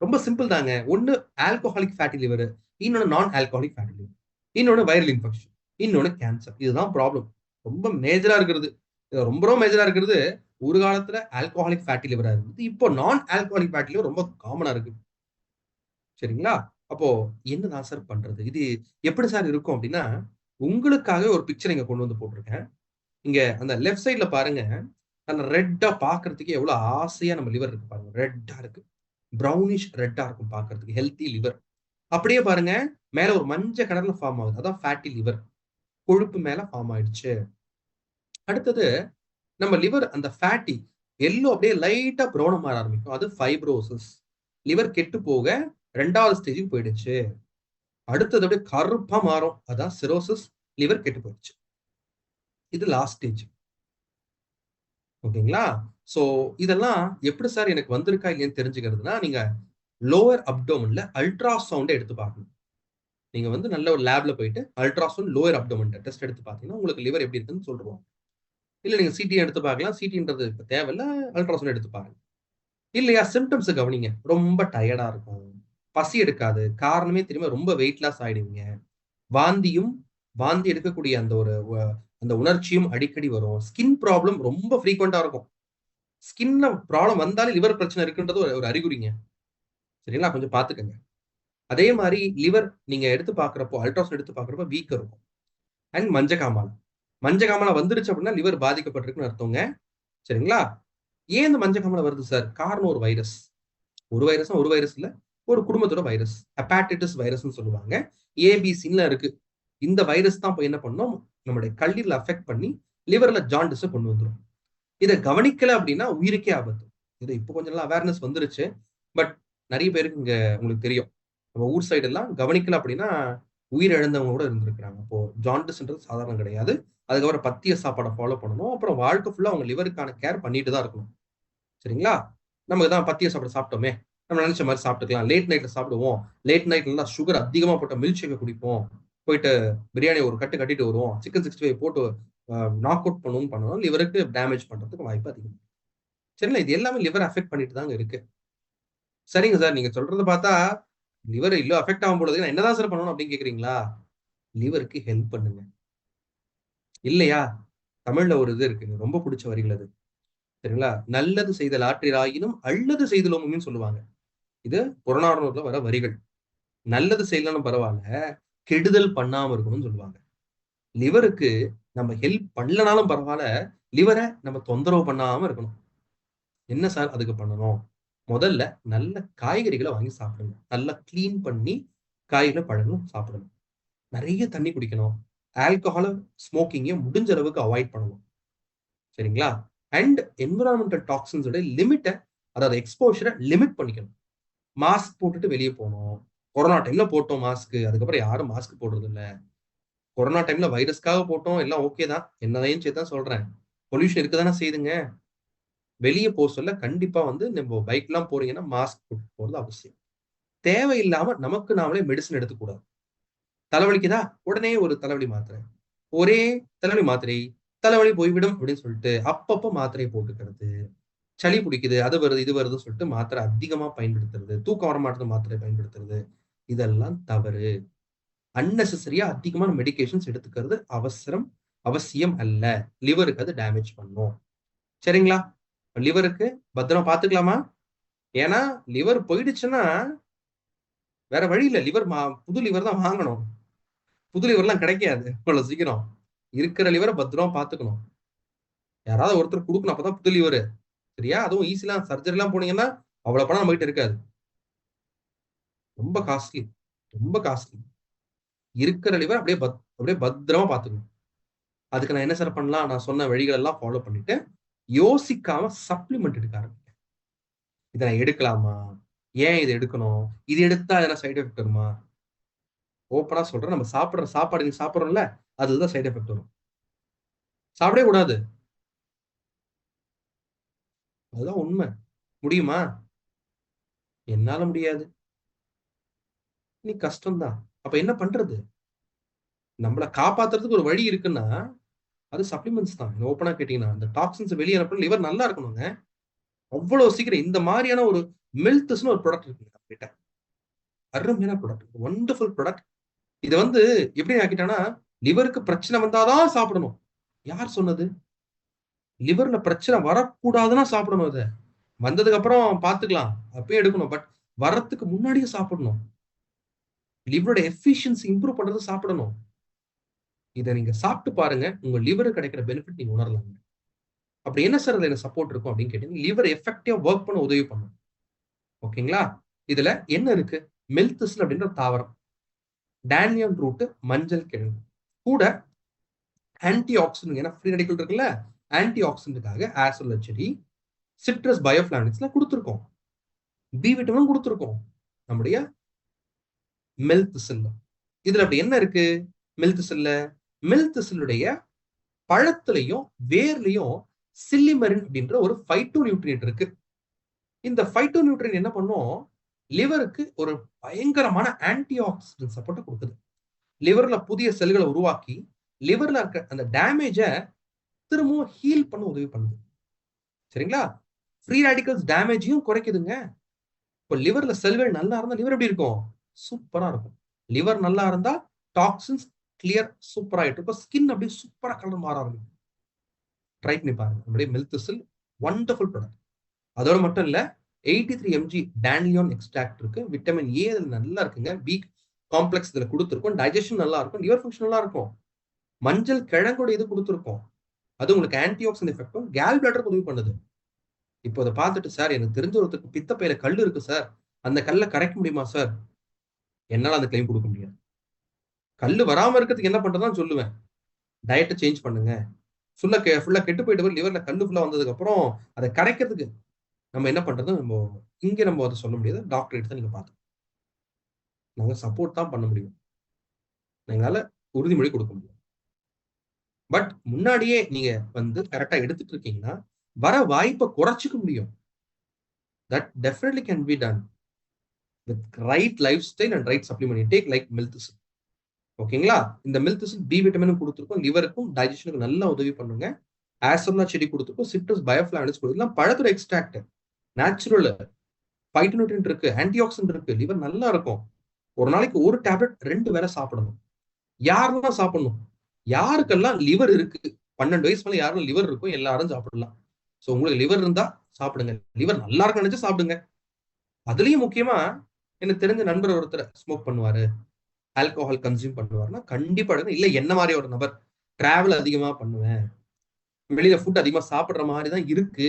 ரொம்ப சிம்பிள் தாங்க. ஒன்னு ஆல்கஹாலிக் ஃபேட்டி லிவர், இன்னொன்னு நான் ஆல்கஹாலிக் ஃபேட்டி லிவர், இன்னொன்னு வைரல் இன்ஃபெக்ஷன், இன்னொன்னு கேன்சர். இதுதான் ப்ராப்ளம். ரொம்ப மேஜரா இருக்கிறது. ரொம்ப மேஜரா இருக்கிறது ஒரு காலத்துல ஆல்கஹாலிக் ஃபேட்டி லிவரா இருந்தது. இப்போ நான் ஆல்கஹாலிக் ஃபேட்டி லிவர் ரொம்ப காமனா இருக்கு. சரிங்களா? அப்போ என்னதான் சார் பண்றது? இது எப்படி சார் இருக்கும் அப்படின்னா, உங்களுக்காக ஒரு பிக்சர் இங்க கொண்டு வந்து போட்டிருக்கேன். இங்க அந்த லெஃப்ட் சைட்ல பாருங்க, அந்த ரெட்டா பாக்குறதுக்கு எவ்வளவு ஆசையா நம்ம லிவர் இருக்கு பாருங்க. ரெட்டா இருக்கு. ப்ரௌனிஷ் ரெட்டா இருக்கும் பாக்குறதுக்கு. Healthy liver. அப்படியே பாருங்க, மேல ஒரு மஞ்சள் கலர்ல ஃபார்ம் ஆகுது. அதான் ஃபேட்டி லிவர். கொழுப்பு மேல ஃபார்ம் ஆயிடுச்சு. அடுத்தது நம்ம லிவர் அந்த ஃபேட்டி எல்லோ அப்படியே லைட்டா ப்ரௌனா மாற ஆரம்பிக்கும். அது ஃபைப்ரோசிஸ். லிவர் கெட்டு போக 2வது ஸ்டேஜுக்கு போயிடுச்சு. அடுத்தது அப்படியே கருப்பா மாறும். அதான் சிரோசிஸ். லிவர் கெட்டு போயிடுச்சு. இது லாஸ்ட் ஸ்டேஜ். ஓகேங்களா? சோ இதெல்லாம் எப்படி சார் எனக்கு வந்திருக்கா இல்லையான்னு தெரிஞ்சுக்கிறதுனா, நீங்க லோவர் அப்டோமன்ல அல்ட்ராசவுண்ட் எடுத்து பார்க்கணும். நீங்க வந்து நல்ல ஒரு லேப்ல போயிட்டு அல்ட்ராசவுண்ட் லோவர் அப்டோமன் டெஸ்ட் எடுத்து பார்த்தீங்கன்னா, உங்களுக்கு லிவர் எப்படி இருக்குன்னு சொல்லிருவோம். இல்ல நீங்க சிடி எடுத்து பார்க்கலாம். சிடின்றது இப்ப தேவையில்ல. அல்ட்ராசவுண்ட் எடுத்து பாருங்க. இல்லையா சிம்ப்டம்ஸ் கவனிங்க. ரொம்ப டயர்டா இருக்கும். பசி எடுக்காது. காரணமே தெரியாம ரொம்ப வெயிட் லாஸ் ஆயிடுவீங்க. வாந்தியும் வாந்தி எடுக்கக்கூடிய அந்த உணர்ச்சியும் அடிக்கடி வரும். ஸ்கின் ப்ராப்ளம் ரொம்ப ஃப்ரீக்வென்ட்டா இருக்கும். ஸ்கின்ல ப்ராப்ளம் வந்தாலே லிவர் பிரச்சனை இருக்குன்றது ஒரு அறிகுறிங்க. சரிங்களா? கொஞ்சம் பார்த்துக்கங்க. அதே மாரி லிவர் நீங்க எடுத்து பார்க்கிறப்போ, அல்ட்ராசவுண்ட் எடுத்து பார்க்கிறப்போ வீக்கம் இருக்கும். அண்ட் மஞ்சக்காமாலை. மஞ்சக்காமாலை வந்துருச்சு அப்படின்னா லிவர் பாதிக்கப்பட்டிருக்குன்னு அர்த்தங்க. சரிங்களா? ஏன் இந்த மஞ்சக்காமாலை வருது சார்? காரணம் ஒரு வைரஸ். ஒரு வைரஸ்னா ஒரு வைரஸ் இல்ல. ஒரு குடும்பத்தோட வைரஸ். ஹெப்பாடைட்டிஸ் வைரஸ்ன்னு சொல்லுவாங்க. ஏபிசின்ல இருக்கு. இந்த வைரஸ் தான் போய் என்ன பண்ணும்? நம்முடைய கல்லீரல அஃபெக்ட் பண்ணி லிவர்ல ஜாண்டிஸ கொண்டு வந்துரும். இத கவனிக்கல அப்படின்னா உயிருக்கே ஆபத்து. இது இப்போ கொஞ்சம் நல்லா அவேர்னஸ் வந்துருச்சு. பட் நெறைய பேருக்கு இங்க உங்களுக்கு தெரியும். நம்ம ஊர் சைடு எல்லாம் கவனிக்கல அப்படின்னா உயிர் இழந்தவங்க கூட இருந்திருக்காங்க. அப்போ ஜாண்டிஸ்ன்றது சாதாரணம் கிடையாது. அதுக்கப்புறம் பத்திய சாப்பாட ஃபாலோ பண்ணணும். அப்புறம் வாழ்க்கை ஃபுல்லா அவங்க லிவருக்கான கேர் பண்ணிட்டு தான் இருக்கணும். சரிங்களா? நமக்கு தான் பத்திய சாப்பாடு சாப்பிட்டோமே. நம்ம நினைச்ச மாரி சாப்பிட்டுக்கலாம். லேட் நைட்ல சாப்பிடுவோம். லேட் நைட்ல சுகர் அதிகமா போட்ட மில்க் ஷேக்க குடிப்போம். போயிட்டு பிரியாணி ஒரு கட்டு கட்டிட்டு வருவோம். சிக்கன் 65 போட்டு நாக் அவுட் பண்ணணும். லிவருக்கு டேமேஜ் பண்றதுக்கு வாய்ப்பு அதிகம். சரிங்களா? இது எல்லாமே லிவர் அஃபெக்ட் பண்ணிட்டு தாங்க இருக்கு. சரிங்க சார். நீங்க சொல்றத பார்த்தா லிவர் இல்ல அஃபெக்ட் ஆகும் போல இருக்கு. நான் என்னதான் சார் பண்ணணும் அப்படின்னு கேட்கிறீங்களா? லிவருக்கு ஹெல்ப் பண்ணுங்க. இல்லையா? தமிழ்ல ஒரு இது இருக்குங்க. ரொம்ப புடிச்ச வரிகள் அது. சரிங்களா? நல்லது செய்தல் ஆற்றிறாயினும் அல்லது செய்தலோமும்ன்னு சொல்லுவாங்க. இது புறநானூறுல வர வரிகள். நல்லது செய்யலன்னு பரவால்ல. கெடுதல் பண்ணாம இருக்கணும்னு சொல்லுவாங்க. லிவருக்கு நம்ம ஹெல்ப் பண்ணலனாலும் பரவால்ல. லிவர நம்ம தொந்தரவு பண்ணாம இருக்கணும். என்ன சார் அதுக்கு பண்ணணும்? முதல்ல நல்ல காய்கறிகள வாங்கி சாப்பிடுங்க. நல்லா கிளீன் பண்ணி காய்கறிகள, பழங்களும் சாப்பிடணும். நெறைய தண்ணி குடிக்கணும். ஆல்கஹால, ஸ்மோக்கிங்க முடிஞ்ச அளவுக்கு அவாய்ட் பண்ணணும். சரிங்களா? அண்ட் என்விரான்மென்டல் டாக்ஸின்ஸோட லிமிட்ட, அதாவது எக்ஸ்போஷர லிமிட் பண்ணிக்கணும். மாஸ்க் போட்டுட்டு வெளிய போணும். கொரோனா டைம்ல போட்டோம் மாஸ்க். அதுக்கப்புறம் யாரும் மாஸ்க் போடுறது இல்ல. கொரோனா டைம்ல வைரஸ்க்காக போட்டோம். எல்லாம் ஓகே தான். என்னையும் சேர்த்து தான் சொல்றேன். பொல்யூஷன் இருக்க தானே செய்யுதுங்க. வெளிய சொல்ல கண்டிப்பா வந்து நம்ம பைக்லாம் போறீங்கன்னா மாஸ்க் போட்டு போறது அவசியம். தேவையில்லாம நமக்கு நாமளே மெடிசின் எடுத்துக்கூடாது. தலைவலிக்குதா? உடனே ஒரு தலைவலி மாத்திரை. ஒரே தலைவலி மாத்திரை. தலைவலி போய்விடும் அப்படின்னு சொல்லிட்டு அப்பப்ப மாத்திரை போட்டுக்கிறது. சளி பிடிக்குது, அது வருது, இது வருதுன்னு சொல்லிட்டு மாத்திரை அதிகமா பயன்படுத்துறது. தூக்கம் வரமாட்டேங்குது மாத்திரை பயன்படுத்துறது. இதெல்லாம் தவறு. அன்னெசெசரியா அதிகமான மெடிகேஷன்ஸ் எடுத்துக்கிறது அவசியம் அல்ல. லிவருக்கு அது டேமேஜ் பண்ணும். சரிங்களா? லிவருக்கு பத்திரமா பாத்துக்கலாமா? ஏன்னா லிவர் போயிடுச்சுன்னா வேற வழி இல்ல. புது லிவர் தான் வாங்கணும். புது லிவர்லாம் கிடைக்காது அவ்வளவு சீக்கிரம். இருக்கிற லிவர பத்திரமா பாத்துக்கணும். யாராவது ஒருத்தர் கொடுக்கணும், அப்பதான் புது லிவர். சரியா? அதுவும் ஈஸிலாம் சர்ஜரி எல்லாம் போனீங்கன்னா அவ்வளவு பணம் நம்ம கிட்ட இருக்காது. ரொம்ப காஸ்ட்லி, ரொம்ப காஸ்ட்லி. இருக்கிற லிவர் அப்படியே பத்திரமா பாத்துக்கணும். அதுக்கு நான் என்ன சார் பண்ணலாம்? நான் சொன்ன வழிகள் எல்லாம் ஃபாலோ பண்ணிட்டு யோசிக்காம சப்ளிமெண்ட் எடுக்க ஆரம்பிங்க. இதை நான் எடுக்கலாமா? ஏன் இது எடுக்கணும்? இது எடுத்தா எதனா சைடு எஃபெக்ட் வருமா? ஓப்பனா சொல்றேன், நம்ம சாப்பிடுற சாப்பாடு நீங்க சாப்பிடுறோம்ல, அதுதான் சைடு எஃபெக்ட் வரும். சாப்பிடவே கூடாது. அதுதான் உண்மை. முடியுமா? என்னால முடியாது. நீ கஷ்டம்தான். அப்ப என்ன பண்றது? நம்மள காப்பாத்துறதுக்கு ஒரு வழி இருக்குன்னா அது சப்ளிமெண்ட்ஸ் தான். ஓப்பனா கேட்டீங்கன்னா அந்த டாக்ஸின்ஸ் வெளியே அனுப்ப லிவர் நல்லா இருக்கணுங்க. அவ்வளவு சீக்கிரம் இந்த மாதிரியான ஒரு மில்த்ஸ்னு ஒரு ப்ராடக்ட் இருக்குங்க நம்ம கிட்ட. அருமையான ப்ராடக்ட், வண்டர்ஃபுல் ப்ராடக்ட். இதை வந்து எப்படி ஆக்கிட்டானா, லிவருக்கு பிரச்சனை வந்தாதான் சாப்பிடணும். யார் சொன்னது? லிவர்ல பிரச்சனை வரக்கூடாதுன்னா சாப்பிடணும். அதை வந்ததுக்கு அப்புறம் பாத்துக்கலாம், அப்பயே எடுக்கணும். பட் வரத்துக்கு முன்னாடியே சாப்பிடணும். லிவரோட எஃபிஷியன்சி இம்ப்ரூவ் பண்றது சாப்பிடணும். இதை நீங்க சாப்பிட்டு பாருங்க, உங்க லிவருக்கு கிடைக்கிற பெனிஃபிட் நீங்க உணரலாம். அப்படி என்ன சார் அதுல சப்போர்ட் இருக்கும் அப்படின்னு கேட்டீங்கன்னா, லிவர் எஃபெக்டிவா ஒர்க் பண்ண உதவி பண்ணும். ஓகேங்களா? இதுல என்ன இருக்கு? மெல்திஸ்ல் அப்படின்ற தாவரம், டேனியல் ரூட், மஞ்சள் கிழங்கு கூட ஆன்டி ஆக்சிடென்ட், ஏன்னா ஃப்ரீ ரெடிக்கல் இருக்குல்ல, ஆன்டி ஆக்சிடென்ட்டுக்காக ஆசோலா செடி, சிட்ரஸ் பயோஃபிளாவனேட்ஸ்ல கொடுத்துருக்கோம். பி விட்டமின் கொடுத்துருக்கோம் நம்முடைய மெல்திஸ்ல்ல. இதுல அப்படி என்ன இருக்கு மெல்திஸ்ல்ல? மெல்திஸ்லுடைய பழத்திலையும் வேர்லயும் சில்லிமரின் அப்படின்ற ஒரு பைட்டோ நியூட்ரியன்ட் இருக்கு. இந்த பைட்டோ நியூட்ரியன் என்ன பண்ணும்? லிவருக்கு ஒரு பயங்கரமான ஆன்டி ஆக்சிடென்ட் சப்போர்ட் கொடுக்குது. லிவர்ல புதிய செல்களை உருவாக்கி லிவர்ல இருக்க அந்த டேமேஜை திரும்பவும் ஹீல் பண்ண உதவி பண்ணுது. சரிங்களா? ஃப்ரீ ரேடிக்கல்ஸ் டேமேஜையும் குறைக்குதுங்க. இப்போ லிவர்ல செல்கள் நல்லா இருந்தா லிவர் எப்படி இருக்கும்? சூப்பரா இருக்கும். லிவர் நல்லா இருந்தா டாக்ஸின்ஸ் கிளியர் சூப்பரா ஆயிட்டு இருக்கும். ஸ்கின் அப்படியே சூப்பரா கலர் மாற ஆரம்பிக்கும். ட்ரை பண்ணி பாருங்க. நம்முடைய மெல்திஸ்ல் வண்டர்ஃபுல் ப்ராடக்ட். அதோட மட்டும் இல்ல, 83 mg டேனியோன் எக்ஸ்ட்ராக்ட் இருக்கு. விட்டமின் ஏ இதுல நல்லா இருக்குங்க. பி காம்ப்ளெக்ஸ் இதுல கொடுத்துருக்கோம். டைஜஷன் நல்லா இருக்கும், லிவர் ஃபங்க்ஷன் நல்லா இருக்கும். மஞ்சள் கிழங்கோட இது கொடுத்துருக்கோம். அது உங்களுக்கு ஆன்டி ஆக்சிடென்ட் எஃபெக்டும் கேல் பிளாடருக்கு உதவி பண்ணுது. இப்போ அதை பார்த்துட்டு, சார் எனக்கு தெரிஞ்ச ஒருத்தருக்கு பித்தப்பையில கல் இருக்கு சார், அந்த கல்லை கரைக்க முடியுமா சார்? என்னால அந்த கிளைம் கொடுக்க முடியாது. கல் வராம இருக்கிறதுக்கு என்ன பண்றதுன்னு சொல்லுவேன். டயட்டை சேஞ்ச் பண்ணுங்க. ஃபுல்லா கெட்டு போயிட்டு லிவர்ல கல்லு ஃபுல்லா வந்ததுக்கு அப்புறம் அதை கரைக்கிறதுக்கு நம்ம என்ன பண்றது? நம்ம அதை சொல்ல முடியாது. டாக்டர் எடுத்து நீங்க பார்த்து நாங்க சப்போர்ட் தான் பண்ண முடியும். எங்களால உறுதிமொழி கொடுக்க முடியும். பட் முன்னாடியே நீங்க வந்து கரெக்டா எடுத்துட்டு இருக்கீங்கன்னா வர வாய்ப்பை குறைச்சிக்க முடியும். That definitely can be done with right lifestyle and right supplement intake like மெல்திசில். ஓகேங்களா? இந்த மெல்திசில் பி விட்டமினும் கொடுத்துருக்கோம், லிவருக்கும் டைஜஷனுக்கு நல்லா உதவி பண்ணுங்க. ஆசோலா செடி கொடுத்துருக்கோம், சிட்ரஸ் பயோஃபிளாவனேட்ஸ் கொடுத்துருக்கோம். பழத்தோட எக்ஸ்ட்ராக்ட் நேச்சுரல் பைட்டோநியூட்ரியன்ட் இருக்கு, ஆன்டி ஆக்சிடென்ட் இருக்கு, லிவர் நல்லா இருக்கும். ஒரு நாளைக்கு ஒரு டேப்லெட் 2 வேளை சாப்பிடணும். யாரெல்லாம் சாப்பிடணும்? யாருக்கெல்லாம் லிவர் இருக்கு, 12 வயசு மேல யாரும் லிவர் இருக்கும் எல்லாரும் சாப்பிடலாம். சோ உங்களுக்கு லிவர் இருந்தா சாப்பிடுங்க. லிவர் நல்லா இருக்கு நினைச்சு சாப்பிடுங்க. அதுலயும் முக்கியமா எனக்கு தெரிஞ்ச நண்பர் ஒருத்தர் ஸ்மோக் பண்ணுவாரு, ஆல்கோஹால் கன்சியூம் பண்ணுவாருன்னா கண்டிப்பா எடுங்க. இல்ல என்ன மாதிரி ஒரு நபர் டிராவல் அதிகமா பண்ணுவேன், வெளியில ஃபுட் அதிகமா சாப்பிடுற மாதிரி தான் இருக்கு,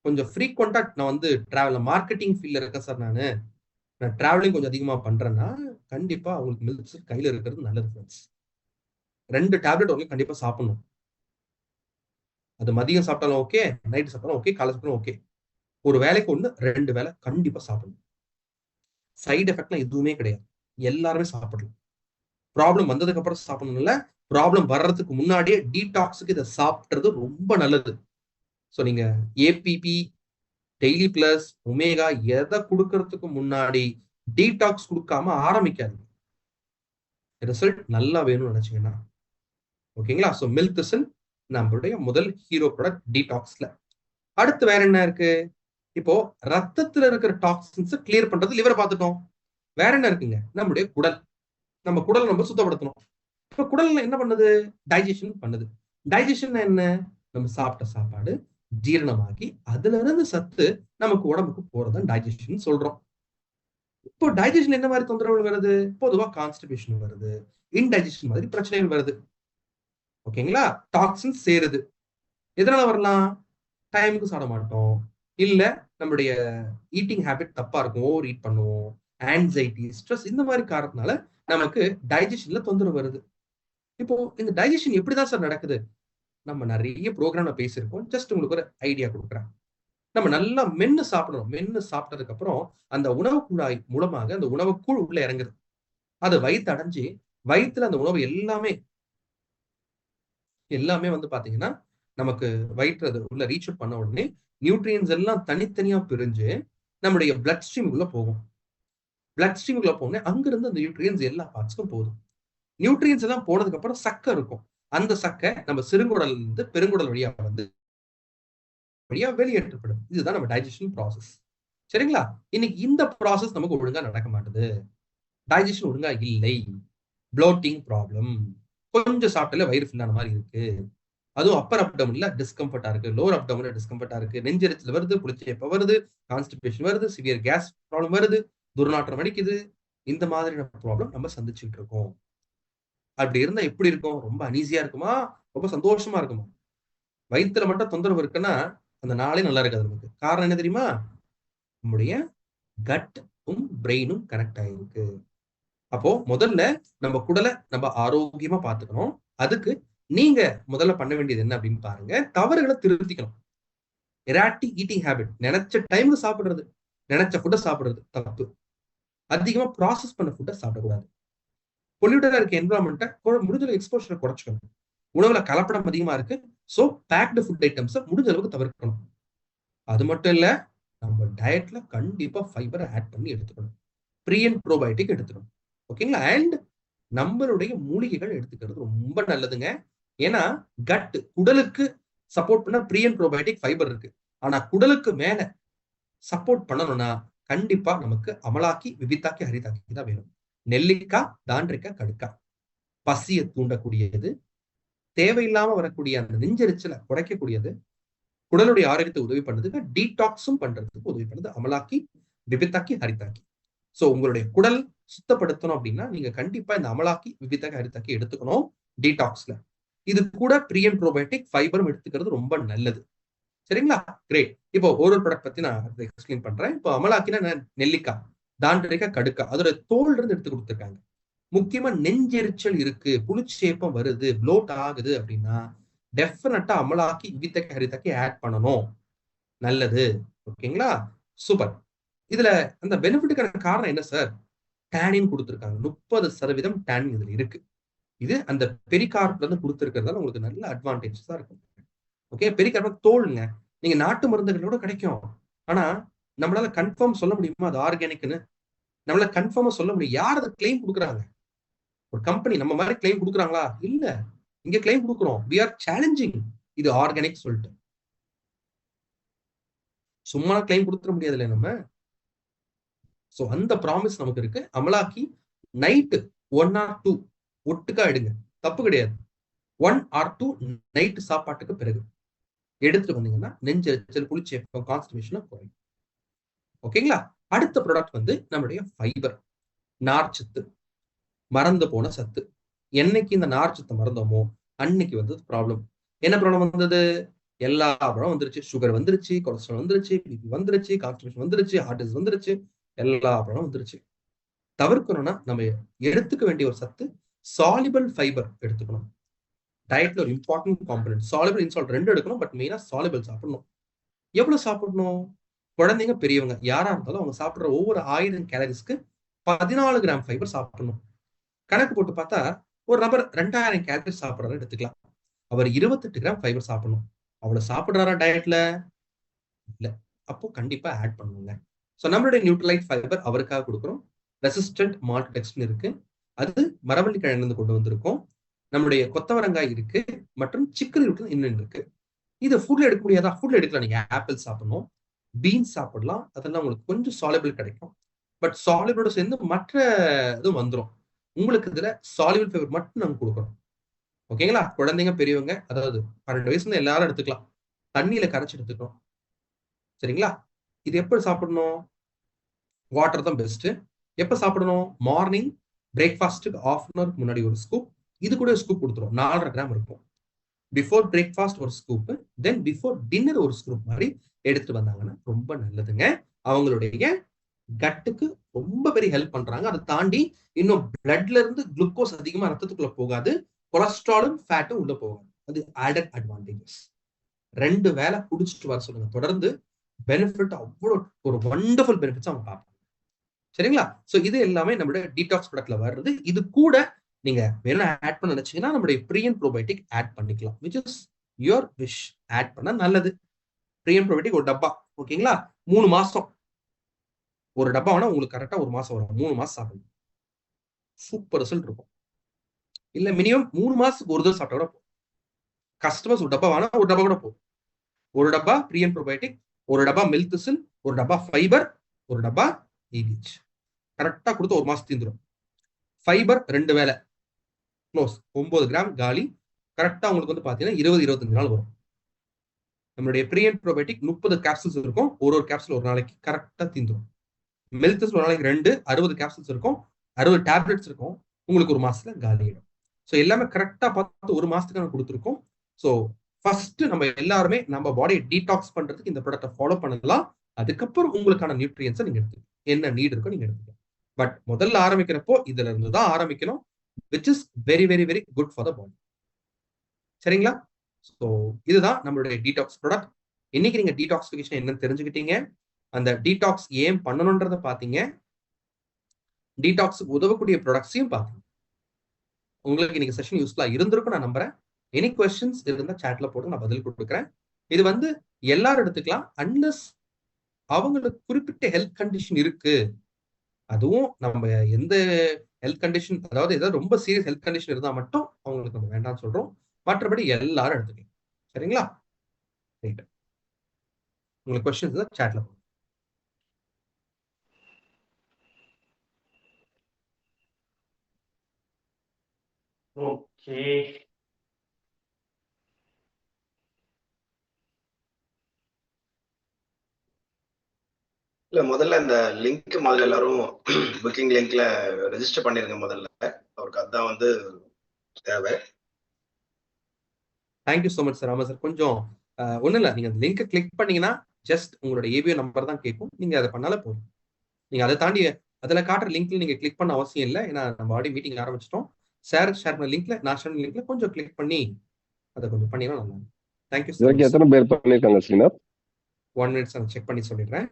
கொஞ்சம் ஃப்ரீக்வெண்டா நான் வந்து டிராவல் மார்க்கெட்டிங் ஃபீல்ட்ல இருக்கேன் சார், நான் டிராவலிங் கொஞ்சம் அதிகமா பண்றேன்னா கண்டிப்பா அவங்களுக்கு மெல்திசில் கையில இருக்கிறது நல்லது ஃப்ரெண்ட்ஸ். 2 டேப்லெட் உங்களுக்கு கண்டிப்பா சாப்பிடணும். அது மதியம் சாப்பிட்டாலும் ஓகே, நைட் சாப்பிட்டாலும் ஓகே, காலை சாப்பிட்டாலும் ஓகே. ஒரு வேலைக்கு 1, 2 வேளை கண்டிப்பா சாப்பிடணும். சைடு எஃபெக்ட்லாம் எதுவுமே கிடையாது. எல்லாருமே சாப்பிடலாம். ப்ராப்ளம் வந்ததுக்கு அப்புறம் சாப்பிடணும் இல்ல, ப்ராப்ளம் வர்றதுக்கு முன்னாடியே டீடாக்ஸுக்கு இதை சாப்பிடுறது ரொம்ப நல்லது. ஸோ நீங்க ஏபிபி, டெய்லி பிளஸ், ஒமேகா எதை கொடுக்கறதுக்கு முன்னாடி டீடாக்ஸ் கொடுக்காம ஆரம்பிக்காது. ரிசல்ட் நல்லா வேணும்னு நினைச்சீங்கன்னா ஓகேங்களா? ஸோ மெல்திசில் நம்மளுடைய முதல் ஹீரோ ப்ராடக்ட் டீடாக்ஸ்ல. அடுத்து வேற என்ன இருக்கு? இப்போ ரத்தத்துல இருக்கிற டாக்ஸின்ஸ் கிளியர் பண்றது லிவரை பார்த்துட்டோம். வேற என்ன இருக்குங்க? நம்முடைய குடல். நம்ம குடல் நம்ம சுத்தப்படுத்தணும். இப்ப குடல் என்ன பண்ணுது? டைஜஷன் பண்ணுது. டைஜஷன் என்ன? நம்ம சாப்பிட்ட சாப்பாடு ஜீரணமாகி அதுல இருந்து சத்து நமக்கு உடம்புக்கு போறதான் டைஜஷன் சொல்றோம். இப்போ டைஜஷன் என்ன மாதிரி தொந்தரவுகள் வருது? பொதுவா கான்ஸ்டிபேஷன் வருது, இன்டைஜஷன் மாதிரி பிரச்சனைகள் வருது. ஓகேங்களா? டாக்ஸின் சேருது. எதனால வரலாம்? டைமுக்கு சாப்பிட மாட்டோம், இல்ல நம்மளுடைய ஈட்டிங் ஹேபிட் தப்பா இருக்கும், ஓவர் ஈட் பண்ணுவோம், ஆன்சைட்டி, ஸ்ட்ரெஸ், இந்த மாதிரி காரணத்தினால நமக்கு டைஜஷன்ல தொந்தரவு வருது. இப்போ இந்த டைஜஷன் எப்படிதான் சார் நடக்குது? நம்ம நிறைய ப்ரோக்ராம்ல பேசியிருக்கோம். ஜஸ்ட் உங்களுக்கு ஒரு ஐடியா கொடுக்குறேன். நம்ம நல்லா மென்னு சாப்பிடணும். மென்னு சாப்பிட்டதுக்கு அப்புறம் அந்த உணவு குழாய் மூலமாக அந்த உணவுக்குள் உள்ள இறங்குது. அது வயித்து அடைஞ்சு வயித்துல அந்த உணவு எல்லாமே எல்லாமே வந்து பாத்தீங்கன்னா நமக்கு வயிற்று அது உள்ள ரீச் அவுட் பண்ண உடனே நியூட்ரியன்ஸ் எல்லாம் தனித்தனியா பிரிஞ்சு நம்முடைய பிளட் ஸ்ட்ரீமுக்குள்ள போகும். பிளட் ஸ்ட்ரீமுக்குள்ள போனே அங்கிருந்து அந்த நியூட்ரியன்ஸ் எல்லா பார்ட்ஸ்க்கும் போதும். நியூட்ரியன்ஸ் எல்லாம் போனதுக்கு அப்புறம் சக்கை இருக்கும். அந்த சக்கை நம்ம சிறுங்குடல் இருந்து பெருங்குடல் வழியா வந்து வெளியேற்றப்படும். இதுதான் நம்ம டைஜஷன் ப்ராசஸ். சரிங்களா? இன்னைக்கு இந்த ப்ராசஸ் நமக்கு ஒழுங்கா நடக்க மாட்டுது. டைஜஷன் ஒழுங்கா இல்லை. Bloating problem. கொஞ்சம் சாப்பிட்டாலே வயிறு ஃபில் ஆன மாதிரி இருக்கு. அதுவும் அப்பர் அப்டமன்ல டிஸ்கம்ஃபர்ட்டா இருக்கு, லோவர் அப்டமன்ல டிஸ்கம்ஃபர்ட்டா இருக்கு, நெஞ்செரிச்சல் வருது, புளிச்சேப்பம் வருது, கான்ஸ்டிபேஷன் வருது, சிவியர் கேஸ் ப்ராப்ளம் வருது, துர்நாற்றம் அடிக்குது. இந்த மாதிரியான ப்ராப்ளம் நம்ம சந்திச்சுட்டு இருக்கோம். அப்படி இருந்தா எப்படி இருக்கும்? ரொம்ப அனீசியா இருக்குமா? ரொம்ப சந்தோஷமா இருக்குமா? வயித்துல மட்டும் தொந்தரவு இருக்குன்னா அந்த நாளே நல்லா இருக்காது நமக்கு. காரணம் என்ன தெரியுமா? நம்முடைய கட்டும் பிரெயினும் கனெக்ட் ஆயிருக்கு. அப்போ முதல்ல நம்ம குடலை நம்ம ஆரோக்கியமா பாத்துக்கணும். அதுக்கு நீங்க முதல்ல பண்ண வேண்டியது என்ன அப்படின்னு பாருங்க. தவறுகளை திருத்திக்கணும். எராட்டிக் ஈட்டிங் ஹேபிட், நினைச்ச டைமுக்கு சாப்பிடுறது, நினைச்ச ஃபுட்டை சாப்பிடுறது தப்பு. அதிகமா ப்ராசஸ் பண்ண ஃபுட்டை சாப்பிடக்கூடாது. பொல்யூட்டடா இருக்க என்வரான்மெண்ட்டை முடிஞ்ச எக்ஸ்போஷரை குறைச்சிக்கணும். உணவுல கலப்படம் அதிகமா இருக்கு. சோ பேக்டு ஃபுட் ஐட்டம்ஸை முடிஞ்ச அளவுக்கு தவிர்க்கணும். அது மட்டும் இல்ல, நம்ம டயட்ல கண்டிப்பா ஃபைபரை ஆட் பண்ணி எடுத்துக்கணும். ப்ரீ அண்ட் ப்ரோபயோட்டிக் எடுத்துக்கணும். ஓகேங்களா? அண்ட் நம்மளுடைய மூலிகைகள் எடுத்துக்கிறது ரொம்ப நல்லதுங்க. ஏன்னா கட் குடலுக்கு சப்போர்ட் பண்ண ப்ரீ அண்ட் ப்ரோபயோட்டிக் ஃபைபர் இருக்கு. ஆனா குடலுக்கு மேல சப்போர்ட் பண்ணணும்னா கண்டிப்பா நமக்கு அமலாக்கி, விவித்தாக்கி, ஹரிதாக்கி தான் வேணும். நெல்லிக்காய், தாண்டிக்காய், கடுக்காய் பசியை தூண்டக்கூடியது, தேவையில்லாம வரக்கூடிய அந்த நெஞ்செரிச்சலை குறைக்கக்கூடியது, குடலுடைய ஆரோக்கியத்தை உதவி பண்ணுதுங்க, டீடாக்ஸும் பண்றதுக்கு உதவி பண்ணுது. அமலாக்கி, விபித்தாக்கி, ஹரிதாக்கி. சோ உங்களுடைய குடல் சுத்தப்படுத்தணும் அப்படின்னா நீங்க கண்டிப்பா இந்த அமலாக்கி, விபித்தாக்கி, ஹரிதாக்கி எடுத்துக்கணும் டீடாக்ஸ்ல. இது கூட ப்ரீ அண்ட் ப்ரோபயோட்டிக் ஃபைபரும் எடுத்துக்கிறது ரொம்ப நல்லது. சரிங்களா? கிரேட். இப்போ ஒரு ப்ராடக்ட் பத்தி நான் எக்ஸ்பிளைன் பண்றேன். இப்போ அமலாக்கினா நெல்லிக்காய், தாண்டிக்காய், கடுக்காய் அதோட தோல் இருந்து எடுத்து கொடுத்துருக்காங்க. முக்கியமா நெஞ்செரிச்சல் இருக்கு, புளிச்சேப்பம் வருது, ப்ளோட் ஆகுது அப்படின்னா டெஃபினட்டா அமலாக்கி, விபித்தாக்கி, ஹரிதாக்கி ஆட் பண்ணணும். நல்லது. ஓகேங்களா? சூப்பர். இதுல அந்த பெனிஃபிட்டுக்கான காரணம் என்ன சார்? டேனின் கொடுத்துருக்காங்க. 30% டேனின் இதுல இருக்கு. இது அந்த பெரிகார்ப்ல இருந்து கொடுத்துருக்கிறதால உங்களுக்கு நல்ல அட்வான்டேஜ் தான் இருக்கும். ஓகே, பெரிகார்ப் தோலுங்க. நீங்க நாட்டு மருந்துகளோட கிடைக்கும். ஆனா நம்மளால கன்ஃபார்ம் சொல்ல முடியுமா அது ஆர்கானிக்னு? நம்மளால கன்ஃபார்மா சொல்ல முடியும். யார் அதை கிளைம் கொடுக்குறாங்க? ஒரு கம்பெனி நம்ம மாதிரி கிளைம் கொடுக்குறாங்களா? இல்ல. இங்க கிளைம் கொடுக்குறோம். we are challenging இது ஆர்கானிக் சொல்லிட்டு. சும்மா கிளைம் கொடுத்துட முடியாதுல்ல நம்ம. சோ அந்த ப்ராமிஸ் நமக்கு இருக்கு. அமலாக்கி நைட்டு 1 or 2 ஒட்டுக்கா எடுங்க, தப்பு கிடையாது. 1 or 2 நைட்டு சாப்பாட்டுக்கு பிறகு எடுத்துட்டு வந்தீங்கன்னா நெஞ்செரிச்சல், புளிச்சேப்பம், கான்ஸ்டிபேஷன் குறையும். ஓகேங்களா? அடுத்த ப்ராடக்ட் வந்து நம்மளுடைய ஃபைபர், நார்ச்சத்து, மறந்து போன சத்து. என்னைக்கு இந்த நார்ச்சத்தை மறந்தோமோ அன்னைக்கு வந்தது ப்ராப்ளம். என்ன ப்ராப்ளம் வந்தது? எல்லா ப்ராப்ளம் வந்துருச்சு. சுகர் வந்துருச்சு, கொலஸ்ட்ரால் வந்துருச்சு, பிபி வந்துருச்சு, கான்ஸ்டிபேஷன் வந்துருச்சு, ஹார்ட் டிசீஸ் வந்துருச்சு, எல்லா ப்ராப்ளம் வந்துருச்சு. தவிர்க்கணும்னா நம்ம எடுத்துக்க வேண்டிய ஒரு சத்து சாலிபிள் ஃபைபர் எடுத்துக்கணும். டயட்ல ஒரு இம்பார்ட்டன்ட் காம்பனன்ட் சாலிபிள், இன்சால்ட் ரெண்டு எடுக்கணும். பட் மெயினா சாலிபிள் சாப்பிடணும். எவ்வளவு சாப்பிடணும்? குழந்தைங்க, பெரியவங்க யாரா இருந்தாலும் அவங்க சாப்பிடுற ஒவ்வொரு 1000 கேலரிஸ்க்கு 14 கிராம் ஃபைபர் சாப்பிடணும். கணக்கு போட்டு பார்த்தா ஒரு நபர் 2000 கேலரிஸ் சாப்பிடுறாரு எடுத்துக்கலாம். அவர் 28 கிராம் ஃபைபர் சாப்பிடணும். அவ்வளவு சாப்பிடுறாரா டயட்ல? இல்ல. அப்போ கண்டிப்பா ஆட் பண்ணுங்க. சோ நம்மளுடைய நியூட்ரலைட் ஃபைபர் அவருக்காக கொடுக்குறோம். ரெசிஸ்டன்ட் மால்டோடெக்ஸ்டின் இருக்கு. அது மரவள்ளி கிழங்கு கொண்டு வந்திருக்கோம். நம்முடைய கொத்தவரங்காய் இருக்கு மற்றும் சிக்கரி இன்னும் இருக்கு. இது ஃபுட்ல எடுக்க முடியாதா? ஃபுட்ல எடுக்கலாம். நீங்க ஆப்பிள் சாப்பிடணும், பீன்ஸ் சாப்பிடலாம். அதெல்லாம் உங்களுக்கு கொஞ்சம் சாலிபிள் கிடைக்கும். பட் சாலிபிளோட சேர்ந்து மற்ற இதுவும் வந்துடும். உங்களுக்கு இதுல சாலிபிள் ஃபைபர் மட்டும் நாங்க கொடுக்குறோம். ஓகேங்களா? குழந்தைங்க, பெரியவங்க, அதாவது 12 வயசுல எல்லாரும் எடுத்துக்கலாம். தண்ணியில கரைச்சு எடுத்துக்கணும். சரிங்களா? இது எப்ப சாப்பிடணும்? வாட்டர் தான் பெஸ்ட். எப்ப சாப்பிடணும்? மார்னிங் பிரேக்ஃபாஸ்ட்டுக்கு 1/2 hour முன்னாடி ஒரு ஸ்கூப். இது கூட ஸ்கூப் கொடுத்துரும். 4.5 கிராம் இருக்கும். பிஃபோர் பிரேக்ஃபாஸ்ட் ஒரு ஸ்கூப், தென் பிஃபோர் டின்னர் ஒரு ஸ்கூப் மாதிரி எடுத்துட்டு வந்தாங்கன்னா ரொம்ப நல்லதுங்க. அவங்களுடைய கட்டுக்கு ரொம்ப பெரிய ஹெல்ப் பண்றாங்க. அதை தாண்டி இன்னும் பிளட்ல இருந்து குளுக்கோஸ் அதிகமா ரத்தத்துக்குள்ள போகாது, கொலஸ்ட்ராலும் ஃபேட்டும் உள்ள போகாது. அது ஆடட் அட்வான்டேஜஸ். 2 வேளை குடிச்சிட்டு வர சொல்லுங்க. தொடர்ந்து பெனிஃபிட் அவ்வளோ ஒரு வண்டர்ஃபுல் பெனிஃபிட்ஸ் அவங்க பார்ப்பாங்க. சரிங்களா? சோ இது எல்லாமே நம்மளுடைய டீடாக்ஸ் ப்ராடக்ட்ல வருது. இது கூட நீங்க வேணும் ஆட் பண்ண நினைச்சீங்கன்னா நம்மளுடைய ப்ரீயன் ப்ரோபயோட்டிக் ஆட் பண்ணிக்கலாம். Which is your wish. Add பண்ணா நல்லது. ப்ரீயன் ப்ரோபயோட்டிக் ஒரு டப்பா, ஓகேங்களா? 3 மாசம் ஒரு டப்பா வேணா உங்களுக்கு கரெக்டா 1 மாசம் வரும். 3 மாசம் சாப்பிடணும். சூப்பர் ரிசல்ட் இருக்கும். இல்ல மினிமம் 3 மாசத்துக்கு ஒரு தடவை சாப்பிட்டா கூட போதும். கஸ்டமர்ஸ் ஒரு டப்பா வேணா ஒரு டப்பா கூட போதும். ஒரு டப்பா ப்ரீயன் ப்ரோபயோட்டிக், ஒரு டப்பா மில்க்திசில், ஒரு டப்பா ஃபைபர், ஒரு டப்பா EBH. கரெக்டா கொடுத்து 1 மாசம் தீந்துடும். ஃபைபர் 2 வேளை க்ளோஸ் 9 கிராம் காலி. கரெக்டா உங்களுக்கு வந்து பாத்தீங்கன்னா 20-25 நாள் வரும். நம்மளுடைய ப்ரீயன் ப்ரோபயோட்டிக் 30 கேப்சூல்ஸ் இருக்கும். ஒரு கேப்சூல் ஒரு நாளைக்கு கரெக்டா தீந்துடும். மில்க்திசில் ஒரு நாளைக்கு 2 60 கேப்சூல்ஸ் இருக்கும், 60 டேப்லெட்ஸ் இருக்கும். உங்களுக்கு 1 மாசத்துல காலி ஆயிடும். ஸோ எல்லாமே கரெக்டா பார்த்து 1 மாசத்துக்கு நம்ம கொடுத்துருக்கோம். ஸோ ஃபர்ஸ்ட் நம்ம எல்லாருமே நம்ம பாடியை டீடாக்ஸ் பண்றதுக்கு இந்த ப்ராடக்ட்டை ஃபாலோ பண்ணலாம். அதுக்கப்புறம் உங்களுக்கான நியூட்ரியன்ஸை நீங்க எடுத்துக்கலாம். என்ன நீட் இருக்கோ நீங்க எடுத்துக்கலாம். பட் முதல்ல ஆரம்பிக்கிறப்போ இதுல இருந்து தான் ஆரம்பிக்கணும். Which is very very very good for the body. சரிங்களா? ஸோ இதுதான் நம்மளுடைய டீடாக்ஸ் ப்ராடக்ட். இன்னைக்கு நீங்க டீடாக்சிஃபிகேஷன் என்னன்னு தெரிஞ்சுக்கிட்டீங்க. அந்த டீடாக்ஸ் ஏன் பண்ணணும்ன்றத பாத்தீங்க. டீடாக்ஸ் உதவக்கூடிய ப்ராடக்ட்ஸையும் பாத்தீங்க. உங்களுக்கு இன்னைக்கு செஷன் யூஸ்ஃபுல்லா இருந்திருக்கும் நான் நம்புறேன். எனி கொஸ்டின்ஸ் இருந்தா சாட்ல போட்டு நான் பதில் கொடுக்குறேன். இது வந்து எல்லாரும் எடுத்துக்கலாம். அன்லஸ் அவங்களுக்கு குறிப்பிட்ட ஹெல்த் கண்டிஷன் இருக்கு, அதுவும் நம்ம எந்த ஹெல்த் கண்டிஷன், அதாவது ஏதாவது ரொம்ப சீரியஸ் ஹெல்த் கண்டிஷன் இருந்தா மட்டும் அவங்களுக்கு நம்ம வேண்டாம்னு சொல்றோம். மற்றபடி எல்லாரும் எடுத்துக்கலாம். சரிங்களா? ரைட். உங்களுக்கு கொஸ்டின்ஸ் தான் சாட்ல போடுங்க. ஓகே. இல்ல முதல்ல இந்த லிங்க் முதல்ல எல்லாரும் புக்கிங் லிங்க்ல ரெஜிஸ்டர் பண்ணிருங்க. முதல்ல அவருக்கு அதான் வந்து தேவை. Thank you so much sir. ஆமா சார், கொஞ்சம் ஒன்றும் இல்லை, நீங்கள் அந்த லிங்கை கிளிக் பண்ணீங்கன்னா ஜஸ்ட் உங்களோட ஏபிஓ நம்பர் தான் கேட்கும். நீங்கள் அதை பண்ணாலே போதும். நீங்கள் அதை தாண்டி அதில் காட்டுற லிங்க்ல நீங்கள் கிளிக் பண்ண அவசியம் இல்லை. ஏன்னா நம்ம ஆடி மீட்டிங் ஆரம்பிச்சிட்டோம். ஷேர் பண்ண லிங்க்ல, நான் ஷேர் லிங்க்ல கொஞ்சம் கிளிக் பண்ணி அதை கொஞ்சம் பண்ணிங்கன்னா நல்லா இருக்கும். Thank you so much. எத்தனை பேர் பண்ணிருக்காங்க ஸ்ரீநாத்? 1 minute நான் செக் பண்ணி சொல்லிடுறேன்.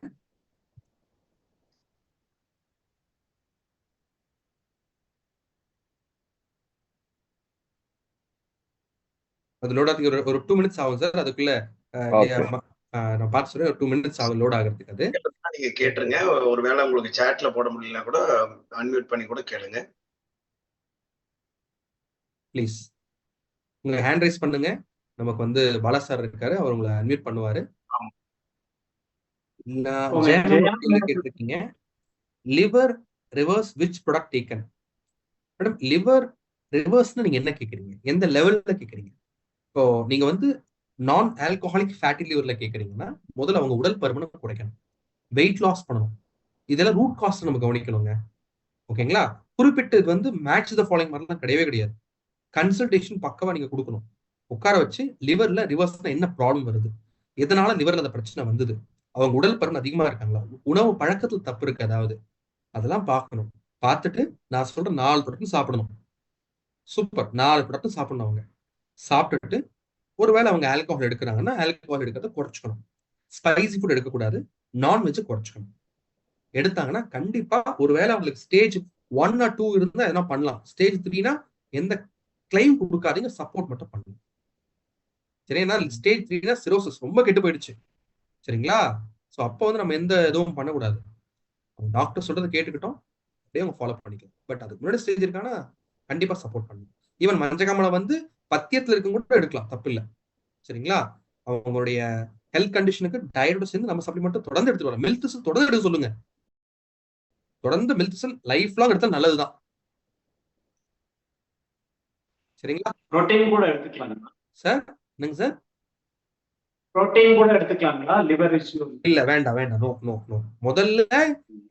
அது லோட் ஆகிறதுக்கு ஒரு 2 minutes ஆகும் சார். அதுக்குள்ள நான் பார்த்து சொல்றேன். ஒரு 2 minutes ஆகும் லோட் ஆகிறதுக்கு. அது நீங்க கேட்டுருங்க. ஒருவேளை உங்களுக்கு சாட்ல போட முடியலனா கூட அன்மியூட் பண்ணி கூட கேளுங்க. ப்ளீஸ் உங்க ஹேண்ட் ரைஸ் பண்ணுங்க. நமக்கு வந்து பாலா சார் இருக்காரு, அவர் உங்களை அன்மியூட் பண்ணுவாரு. கேட்டிருக்கீங்க liver reverse which product taken. Madam liver ரிவர்ஸ்னு நீங்க என்ன கேக்குறீங்க? எந்த லெவல்ல கேக்குறீங்க? இப்போ நீங்க வந்து நான் ஆல்கஹாலிக் ஃபேட்டி லிவர்ல கேக்குறீங்கன்னா முதல்ல அவங்க உடல் பருமனை குறைக்கணும், வெயிட் லாஸ் பண்ணணும். இதெல்லாம் ரூட் காஸ்ட் நம்ம கவனிக்கணுங்க. ஓகேங்களா? குறிப்பிட்டது வந்து மேட்ச் த ஃபாலோயிங் மாதிரிலாம் கிடையவே கிடையாது. கன்சல்டேஷன் பக்கவா நீங்க கொடுக்கணும். உட்கார வச்சு லிவர்ல ரிவர்ஸ்னா என்ன ப்ராப்ளம் வருது, எதனால லிவர்ல அந்த பிரச்சனை வந்தது, அவங்க உடல் பருமன் அதிகமா இருக்காங்களா, உணவு பழக்கத்துல தப்பு இருக்கு அதாவது, அதெல்லாம் பார்க்கணும். பார்த்துட்டு நான் சொல்ற 4 ப்ராடக்ட் சாப்பிடணும். சூப்பர், 4 ப்ராடக்ட் சாப்பிடணும். அவங்க சாப்பிட்டுட்டு ஒருவேளை அவங்க ஆல்கஹால் எடுக்கிறாங்கன்னா ஆல்கஹால் எடுக்கிறத குறைச்சிக்கணும். ஸ்பைசி ஃபுட் எடுக்கக்கூடாது, நான்வெஜ் குறைச்சிக்கணும். எடுத்தாங்கன்னா கண்டிப்பா ஒருவேளை அவங்களுக்கு ஸ்டேஜ் 1 or 2 இருந்தா எதனா பண்ணலாம். ஸ்டேஜ் 3னா எந்த கிளைம் கொடுக்காதீங்க, சப்போர்ட் மட்டும் பண்ணுங்க. சரிங்களா? ஸ்டேஜ் 3னா சிரோசிஸ் ரொம்ப கெட்டு போயிடுச்சு. சரிங்களா? ஸோ அப்போ வந்து நம்ம எந்த இதுவும் பண்ணக்கூடாது. டாக்டர் சொல்றதை கேட்டுக்கிட்டோம், அப்படியே அவங்க ஃபாலோ பண்ணிக்கலாம். பட் அதுக்கு முன்னாடி ஸ்டேஜ் இருக்கானா கண்டிப்பா சப்போர்ட் பண்ணுங்க. ஈவன் மஞ்சகாமலை வந்து பத்தியத்துல இருக்கும் கூட எடுக்கலாம், தப்பு இல்லை. சரிங்களா? அவங்களுடைய ஹெல்த் கண்டிஷனுக்கு டயட்டோட சேர்ந்து நம்ம சப்ளிமெண்ட் தொடர்ந்து எடுத்துட்டு வரலாம். மில்க்திசில் தொடர்ந்து எடுக்க சொல்லுங்க. தொடர்ந்து மில்க்திசில் லைஃப் லாங் எடுத்தால் நல்லதுதான். சரிங்களா? புரோட்டீன் கூட எடுத்துக்கலாங்களா சார்? என்னங்க சார்? புரோட்டீன் கூட எடுத்துக்கலாங்களா லிவர் இஷ்யூ? இல்ல வேண்டாம் வேண்டாம், நோ நோ நோ. முதல்ல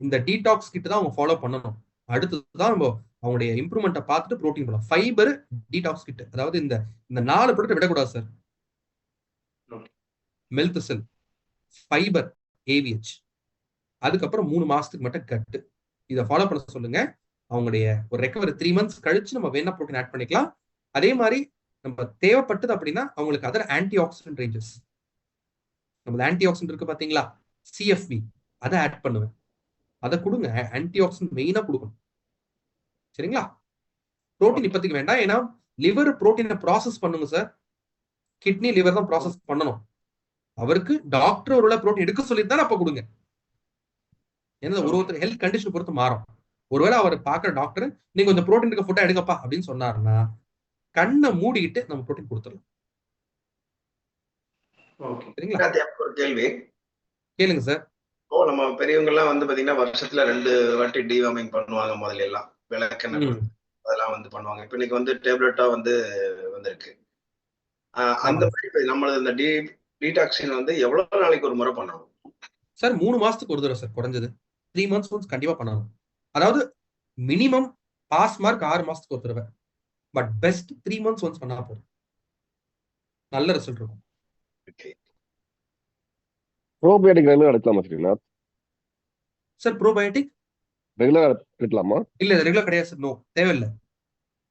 இந்த டீடாக்ஸ் கிட்ட தான் அவங்க ஃபாலோ பண்ணணும். அடுத்ததுதான் நம்ம அவங்களுடைய இம்ப்ரூவ்மெண்ட்டை பார்த்துட்டு ப்ரோட்டீன் போடலாம். ஃபைபர் டீடாக்ஸ் கிட், அதாவது இந்த இந்த 4 ப்ராடக்ட் விடக்கூடாது சார். மெல்தசல், ஃபைபர், ஏவிஹெச், அதுக்கப்புறம் 3 மாசத்துக்கு மட்டும் கட்டு. இதை ஃபாலோ பண்ண சொல்லுங்க. அவங்களுடைய ஒரு ரெக்கவரி 3 மந்த்ஸ் கழிச்சு நம்ம வேணா ப்ரோட்டீன் ஆட் பண்ணிக்கலாம். அதே மாதிரி நம்ம தேவைப்பட்டது அப்படின்னா அவங்களுக்கு அதர் ஆன்டி ஆக்சிடென்ட் ரேஞ்சஸ், நம்ம ஆன்டி ஆக்சிடென்ட் இருக்கு பாத்தீங்களா, சிஎஃப்பி, அதை ஆட் பண்ணுவேன். அதை கொடுங்க. ஆன்டி ஆக்சிடென்ட் மெயினா கொடுக்கணும். சரிங்களா? புரோட்டீன் இப்போதைக்கு வேண்டாம். ஏன்னா லிவர் புரோட்டீனை ப்ராசஸ் பண்ணுங்க சார். கிட்னி லிவர் தான் ப்ராசஸ் பண்ணணும். அவருக்கு டாக்டர் ஒருவேளை புரோட்டீன் எடுக்க சொல்லி தான் அப்ப கொடுங்க. ஏன்னா ஒருத்தர் ஹெல்த் கண்டிஷன் பொறுத்து மாறும். ஒருவேளை அவர் பாக்குற டாக்டர் நீங்க கொஞ்சம் புரோட்டீன் இருக்க ஃபுட்டா எடுங்கப்பா அப்படின்னு சொன்னாருன்னா கண்ணை மூடிக்கிட்டு நம்ம புரோட்டீன் கொடுத்துடலாம். சரிங்களா? ஒரு கேள்வி கேளுங்க சார். நம்ம பெரியவங்க எல்லாம் வந்து பாத்தீங்கன்னா வருஷத்துல 2 வாட்டி டிவார்மிங் பண்ணுவாங்க. முதல்ல எல்லாம் விளக்கெண்ணெய் அதெல்லாம் வந்து பண்ணுவாங்க. இப்ப இன்னைக்கு வந்து டேப்லெட்டா வந்து வந்திருக்கு. அந்த மாதிரி நம்மளது இந்த டீடாக்சின் வந்து எவ்வளவு நாளைக்கு ஒரு முறை பண்ணணும் சார்? 3 மாசத்துக்கு ஒரு தடவை சார், குறைஞ்சது 3 மந்த்ஸ் ஒன்ஸ் கண்டிப்பா பண்ணணும். அதாவது மினிமம் பாஸ் மார்க் 6 மாசத்துக்கு ஒரு தடவை, பட் பெஸ்ட் 3 மந்த்ஸ் ஒன்ஸ் பண்ணா போதும், நல்ல ரிசல்ட் இருக்கும். ப்ரோபயோட்டிக் ரெகுலரா எடுக்கலாமா சரிங்களா சார்? ப்ரோபயோட்டிக் ரெகுலரா எடுக்கலாமா? இல்ல, ரெகுலர் கிடையாது சார். நோ, தேவையில்லை.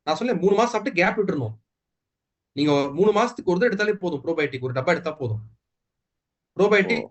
நான் சொல்ல 3 மாசம் சாப்பிட்டு கேப் விட்டுறணும். நீங்க 3 மாசத்துக்கு ஒரு தடவை எடுத்தாலே போதும். ப்ரோபயோட்டிக் ஒரு டப்பா எடுத்தா போதும். ப்ரோபயோட்டிக்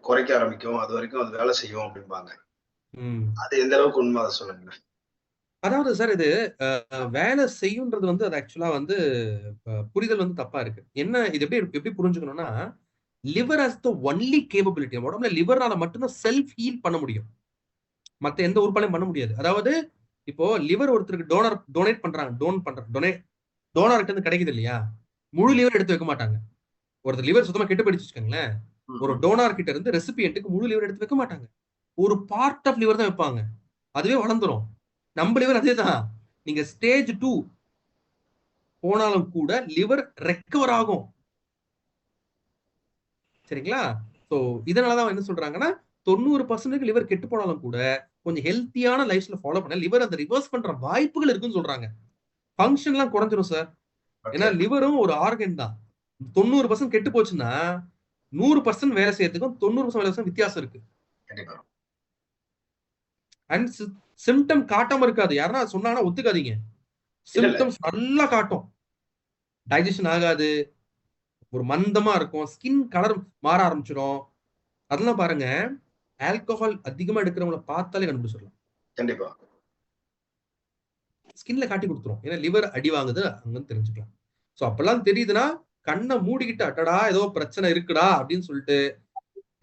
குறைக்க ஆரம்பிக்கும், அது வரைக்கும் அது வேலை செய்யும் அப்படிம்பாங்க. அது எந்த அளவுக்கு உண்மை, அதை சொல்லுங்க. அதாவது சார், இது வேலை செய்யுன்றது வந்து அது ஆக்சுவலா வந்து புரிதல் வந்து தப்பா இருக்கு. என்ன இது எப்படி புரிஞ்சுக்கணும்னா, liver has the only capability. உடம்புல லிவர்னால மட்டும்தான் செல்ஃப் ஹீல் பண்ண முடியும், மத்த எந்த உறுப்பாலையும் பண்ண முடியாது. அதாவது இப்போ லிவர் ஒருத்தருக்கு டொனேட் பண்றாங்க, டோனர் கிட்ட இருந்து கிடைக்குது இல்லையா, முழு லிவர் எடுத்து வைக்க மாட்டாங்க. ஒருத்தர் லிவர் சுத்தமா கெட்டு போயிடுச்சு வச்சுக்கோங்களேன், ஒரு டோனார் கிட்ட இருந்து ரெசிபியன்ட்டுக்கு முழு லிவர் எடுத்து வைக்க மாட்டாங்க, ஒரு பார்ட் ஆஃப் லிவர் தான் வைப்பாங்க. அதுவே வளர்ந்துரும். நம்ம லிவர் அதேதான். நீங்க ஸ்டேஜ் 2 போனாலும் கூட லிவர் ரெக்கவர் ஆகும். சரிங்களா? சோ இதனாலதான் என்ன சொல்றாங்கன்னா 90% லிவர் கெட்டு போனாலும் கூட கொஞ்சம் ஹெல்த்தியான லைஃப் ஸ்டைல் ஃபாலோ பண்ண லிவர் அந்த ரிவர்ஸ் பண்ற வாய்ப்புகள் இருக்குன்னு சொல்றாங்க. ஃபங்க்ஷன்லாம் குறைஞ்சிரும் சார். ஏன்னா லிவரும் ஒரு ஆர்கன் தான். 90% கெட்டு போச்சுன்னா 100% வேலை செய்யறதுக்கும் 90% வேலை செய்ய வித்தியாசம் இருக்கு. அண்ட் சிம்டம் காட்டாம இருக்காது. யாருன்னா சொன்னாங்கன்னா ஒத்துக்காதீங்க. சிம்டம்ஸ் நல்லா காட்டும். டைஜஷன் ஆகாது, ஒரு மந்தமா இருக்கும், ஸ்கின் கலர் மாற ஆரம்பிச்சிடும். அதெல்லாம் பாருங்க, ஆல்கஹால் அதிகமா எடுக்கிறவங்கள பார்த்தாலே கண்டுபிடிச்சிடலாம். கண்டிப்பா ஸ்கின்ல காட்டி கொடுத்துரும். ஏன்னா லிவர் அடி வாங்குது அங்கன்னு தெரிஞ்சுக்கலாம். சோ அப்பெல்லாம் தெரியுதுன்னா கண்ணை மூடிக்கிட்டு அட்டடா ஏதோ பிரச்சனை இருக்குடா அப்படின்னு சொல்லிட்டு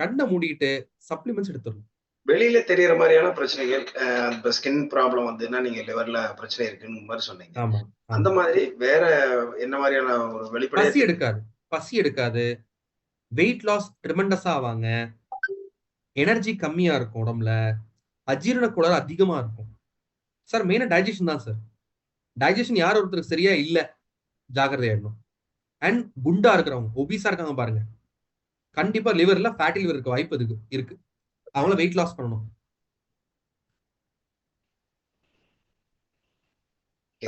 கண்ணை மூடிக்கிட்டு சப்ளிமெண்ட்ஸ் எடுத்துடணும். வெளியில தெரியற மாதிரியான பிரச்சனைகள், ஸ்கின் ப்ராப்ளம் வந்துன்னா நீங்க லிவர்ல பிரச்சனை இருக்குன்னு மாதிரி சொன்னீங்க. ஆமா, அந்த மாதிரி வேற என்ன மாதிரியான ஒரு வெளிப்படை? பசி எடுக்காது, வெயிட் லாஸ் ட்ரிமெண்டஸா ஆவாங்க, எனர்ஜி கம்மியா இருக்கும் உடம்புல, அஜீரண கோளாறு அதிகமா இருக்கும். சார் மெயினா டைஜஷன் தான் சார். டைஜஷன் யார் ஒருத்தருக்கு சரியா இல்ல, ஜாகிரதையாயிடணும். அண்ட் குண்டா இருக்கிறவங்க, ஒபீஸா இருக்காங்க பாருங்க, கண்டிப்பா லிவர்ல ஃபேட்டி லிவர் இருக்க வாய்ப்பு இருக்கு. அவங்கள வெயிட் லாஸ் பண்ணணும்.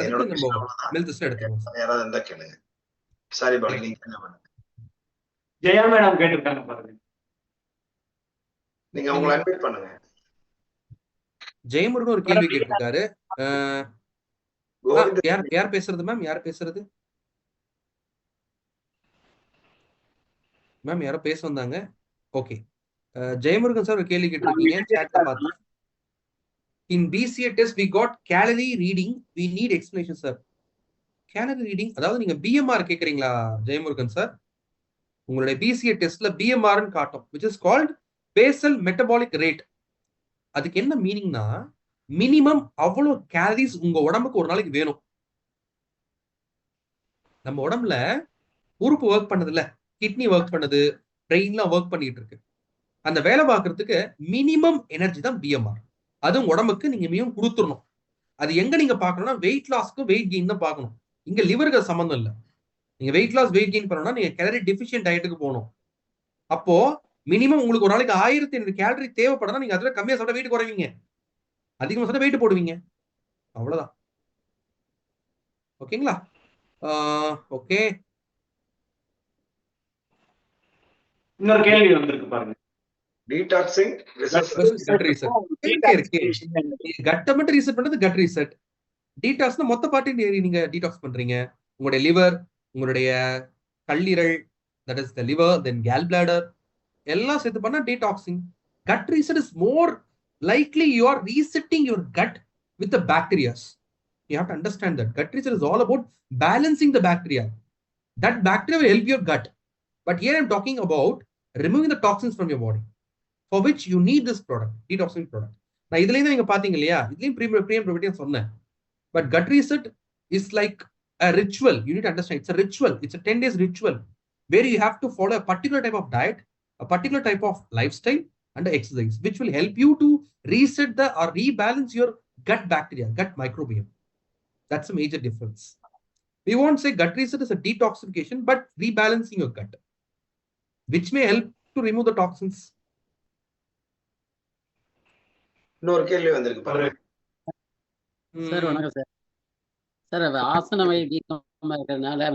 என்னோட அதுக்கு நம்ம question அவ்வளவுதான். மெல்திஸ்ட் எடுத்துருவோம் சார். யாராவது இருந்தா கேளுங்க. சாரி பாலு, நீங்க என்ன பண்ணுங்க. ஜெயா மேடம் கேட்டிருக்காங்க பாருங்க. நீங்க அவங்களை அட்மிட் பண்ணுங்க. ஜெயமுருகன் ஒரு கேள்வி கேட்டிருக்காரு. கோவிந்த் யார் பேசுறது மேம்? யார் பேசுறது மேம்? யாரோ பேச வந்தாங்க. ஓகே, ஜெயமுருகன் சார் ஒரு கேள்வி கேட்டிருக்கீங்க சாட்ல பார்த்து. இன் BCA test we got calorie reading, we need explanation sir. calorie reading அதாவது நீங்க BMR கேக்குறீங்களா ஜெயமுருகன் சார்? உங்களுடைய BCA டெஸ்ட்ல BMR ன்னு காட்டும், which is called basal metabolic rate. அதுக்கு என்ன மீனிங்னா, மினிமம் அவ்வளவு கேலரிஸ் உங்க உடம்புக்கு ஒரு நாளைக்கு வேணும். நம்ம உடம்புல உறுப்பு ஒர்க் பண்ணது இல்ல, கிட்னி ஒர்க் பண்ணுது, பிரெயின்லாம் ஒர்க் பண்ணிட்டு இருக்கு. அந்த வேலை பார்க்கறதுக்கு மினிமம் எனர்ஜி தான் BMR. அதுவும் உடம்புக்கு நீங்க மினிமம் கொடுத்துடணும். அது எங்க நீங்க பார்க்கணும்னா வெயிட் லாஸ்க்கு வெயிட் கெயின் தான் பார்க்கணும். இங்க லிவருக்கு சம்பந்தம் இல்லை. நீங்க வெயிட் லாஸ் வெயிட் கெயின் பண்ணணும்னா நீங்க கேலரி டெஃபிஷியன்ட் டயட்டுக்கு போகணும். அப்போ மினிமம் உங்களுக்கு ஒரு நாளைக்கு 1800 கேலரி தேவைப்படுறதா, நீங்க அதுல கம்மியா சாப்பிட்டா வெயிட் குறைவீங்க, அதிகமா சாப்பிட்டா வெயிட் போடுவீங்க. அவ்வளவுதான். ஓகேங்களா? ஓகே, இன்னொரு கேள்வி வந்திருக்கு பாருங்க. டீடாக்சிங் கட் ரீசெட் இருக்கு. கட்டை மட்டும் ரீசெட் பண்றது கட் ரீசெட். டீடாக்ஸ்னா மொத்த பாட்டையும் நீங்க டீடாக்ஸ் பண்றீங்க. உங்களுடைய லிவர், உங்களுடைய கல்லீரல், that is the liver, then Khel bladder எல்லாம் சேர்த்து பண்ணா detoxing. Cut reset is more likely you are resetting your cut with the bacterias. You have to understand that gut reset is all about balancing the bacteria. That bacteria will help your gut. But here I'm talking about removing the toxins from your body, for which you need this product, detoxing product. நான் இதுலயும் நீங்க பாத்தீங்க இல்லையா, இதுலயும் premium ப்ரோபீட்டியா சொன்னேன். But gut reset is like a ritual. You need to understand, it's a ritual. It's a 10 days ritual where you have to follow a particular type of diet, a particular type of lifestyle and exercise, which will help you to reset or rebalance your gut bacteria, gut microbiome. That's a major difference. We won't say gut reset is a detoxification, but rebalancing your gut, which may help to remove the toxins. இன்னொரு கேள்வி வந்திருக்கு பாருங்க. Sir வணக்கம் sir. Sir ஆசன வகை வீக்கமா இருக்கிறதுனால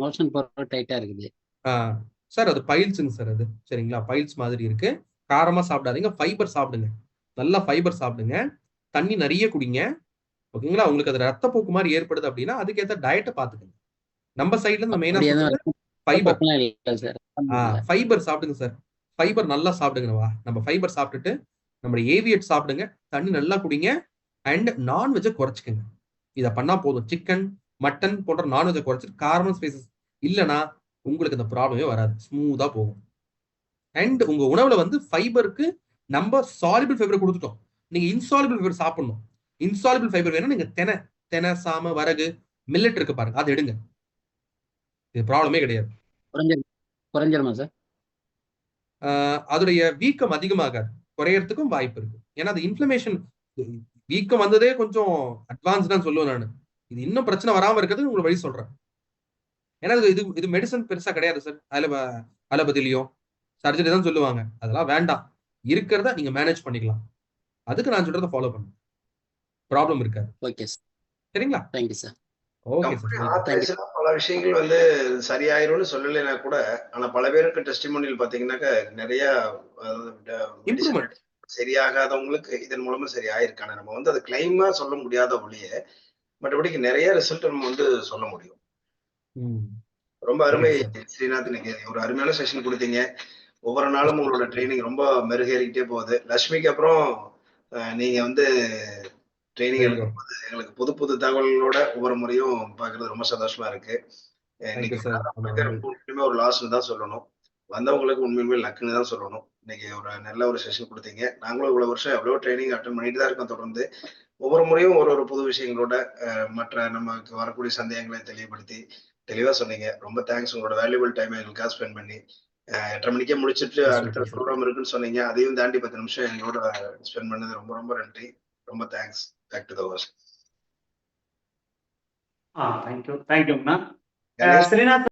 motion போற டைட்டா இருக்குது சார். அது பைல்ஸுங்க சார். அது சரிங்களா, பைல்ஸ் மாதிரி இருக்கு. காரமா சாப்பிடாதீங்க, ஃபைபர் சாப்பிடுங்க, நல்லா ஃபைபர் சாப்பிடுங்க, தண்ணி நிறைய குடிங்க. ஓகேங்களா? உங்களுக்கு அது ரத்தப்போக்கு மாதிரி ஏற்படுது அப்படின்னா அதுக்கேற்ற டயட்டை பார்த்துக்கங்க. நம்ம சைட்ல இருந்து மெயினா ஃபைபர் ஃபைபர் சாப்பிடுங்க சார். ஃபைபர் நல்லா சாப்பிடுங்கவா. நம்ம ஃபைபர் சாப்பிட்டுட்டு நம்மளுடைய ஏவியட் சாப்பிடுங்க, தண்ணி நல்லா குடிங்க, அண்ட் நான்வெஜ்ஜை குறைச்சிக்கங்க. இதை பண்ணா போதும். சிக்கன், மட்டன் போன்ற நான்வெஜ்ஜை குறைச்சிட்டு கார்பன் ஸ்பைசஸ் இல்லைன்னா உங்களுக்கு இந்த ப்ராப்ளமே வராது, ஸ்மூதா போகும். அண்ட் உங்க உணவுல ஃபைபருக்கு நம்ம சாலிபிள் ஃபைபர் கொடுத்துட்டோம். நீங்க இன்சாலிபிள் ஃபைபர் சாப்பிடணும். இன்சாலிபிள் ஃபைபர் வேணும். நீங்க தெனை, சாம, வரகு, மில்லட் இருக்கு பாருங்க, அது எடுங்க. இது ப்ராப்ளமே கிடையாது. குறைஞ்சிருமா சார்? அதோடைய வீக்கம் அதிகமாகாது, குறையறதுக்கும் வாய்ப்பு இருக்கு. ஏன்னா அது இன்ஃப்ளமேஷன், வீக்கம் வந்ததே கொஞ்சம் அட்வான்ஸ்டான்னு சொல்லுவேன் நான். இது இன்னும் பிரச்சனை வராம இருக்கிறது உங்களுக்கு வழி சொல்றேன். ஏன்னா இது மெடிசன் பெருசா கிடையாது சார். அலோபதிலையும் சர்ஜரி தான் சொல்லுவாங்க. அதெல்லாம் வேண்டாம். இருக்கிறத நீங்க மேனேஜ் பண்ணிக்கலாம். அதுக்கு நான் சொல்றதை ஃபாலோ பண்ணுங்க, ப்ராப்ளம் இருக்காது. ஓகே சார், சரிங்களா? Thank you sir. Okay sir. பல விஷயங்கள் சரியாயிரும்னு சொல்லலைன்னா கூட, ஆனா பல பேருக்கு டெஸ்டிமோனியல் பாத்தீங்கன்னாக்க நிறைய இம்ப்ரூவ்மெண்ட் சரியாகாதவங்களுக்கு இதன் மூலமா சரி ஆயிருக்கான. நம்ம அதை கிளைமா சொல்ல முடியாத ஒழிய மற்றபடிக்கு நிறைய ரிசல்ட் நம்ம சொல்ல முடியும். ரொம்ப அருமை ஸ்ரீநாத், நீங்க ஒரு அருமையான செஷன் கொடுத்தீங்க. ஒவ்வொரு நாளும் உங்களோட ட்ரைனிங் ரொம்ப மெருகேறிக்கிட்டே போகுது. லட்சுமிக்கு அப்புறம் நீங்க ட்ரைனிங் எடுக்கும்போது எங்களுக்கு புது புது தகவல்களோட ஒவ்வொரு முறையும் பாக்குறது ரொம்ப சந்தோஷமா இருக்கு. உண்மையுமே ஒரு லாஸ்ன்னு தான் சொல்லணும். வந்தவங்களுக்கு உண்மையுமே லக்குன்னு தான் சொல்லணும். இன்னைக்கு ஒரு நல்ல ஒரு செஷன் கொடுத்தீங்க. நாங்களும் இவ்வளவு வருஷம் எவ்வளவு ட்ரைனிங் அட்டன் பண்ணிட்டு தான் இருக்கோம். தொடர்ந்து ஒவ்வொரு முறையும் ஒரு புது விஷயங்களோட மற்ற நமக்கு வரக்கூடிய சந்தேகங்களை தெளிவா சொன்னீங்க. ரொம்ப தேங்க்ஸ். உங்களோட வேல்யூபிள் டைம் எங்களுக்காக ஸ்பெண்ட் பண்ணி 8:30 மணிக்கே முடிச்சுட்டு அடுத்த ப்ரோக்ராம் இருக்குன்னு சொன்னீங்க. அதையும் தாண்டி 10 நிமிஷம் எங்களோட ஸ்பெண்ட் பண்ணது ரொம்ப ரொம்ப நன்றி. ரொம்ப thanks. Back to the host. Thank you. Srinath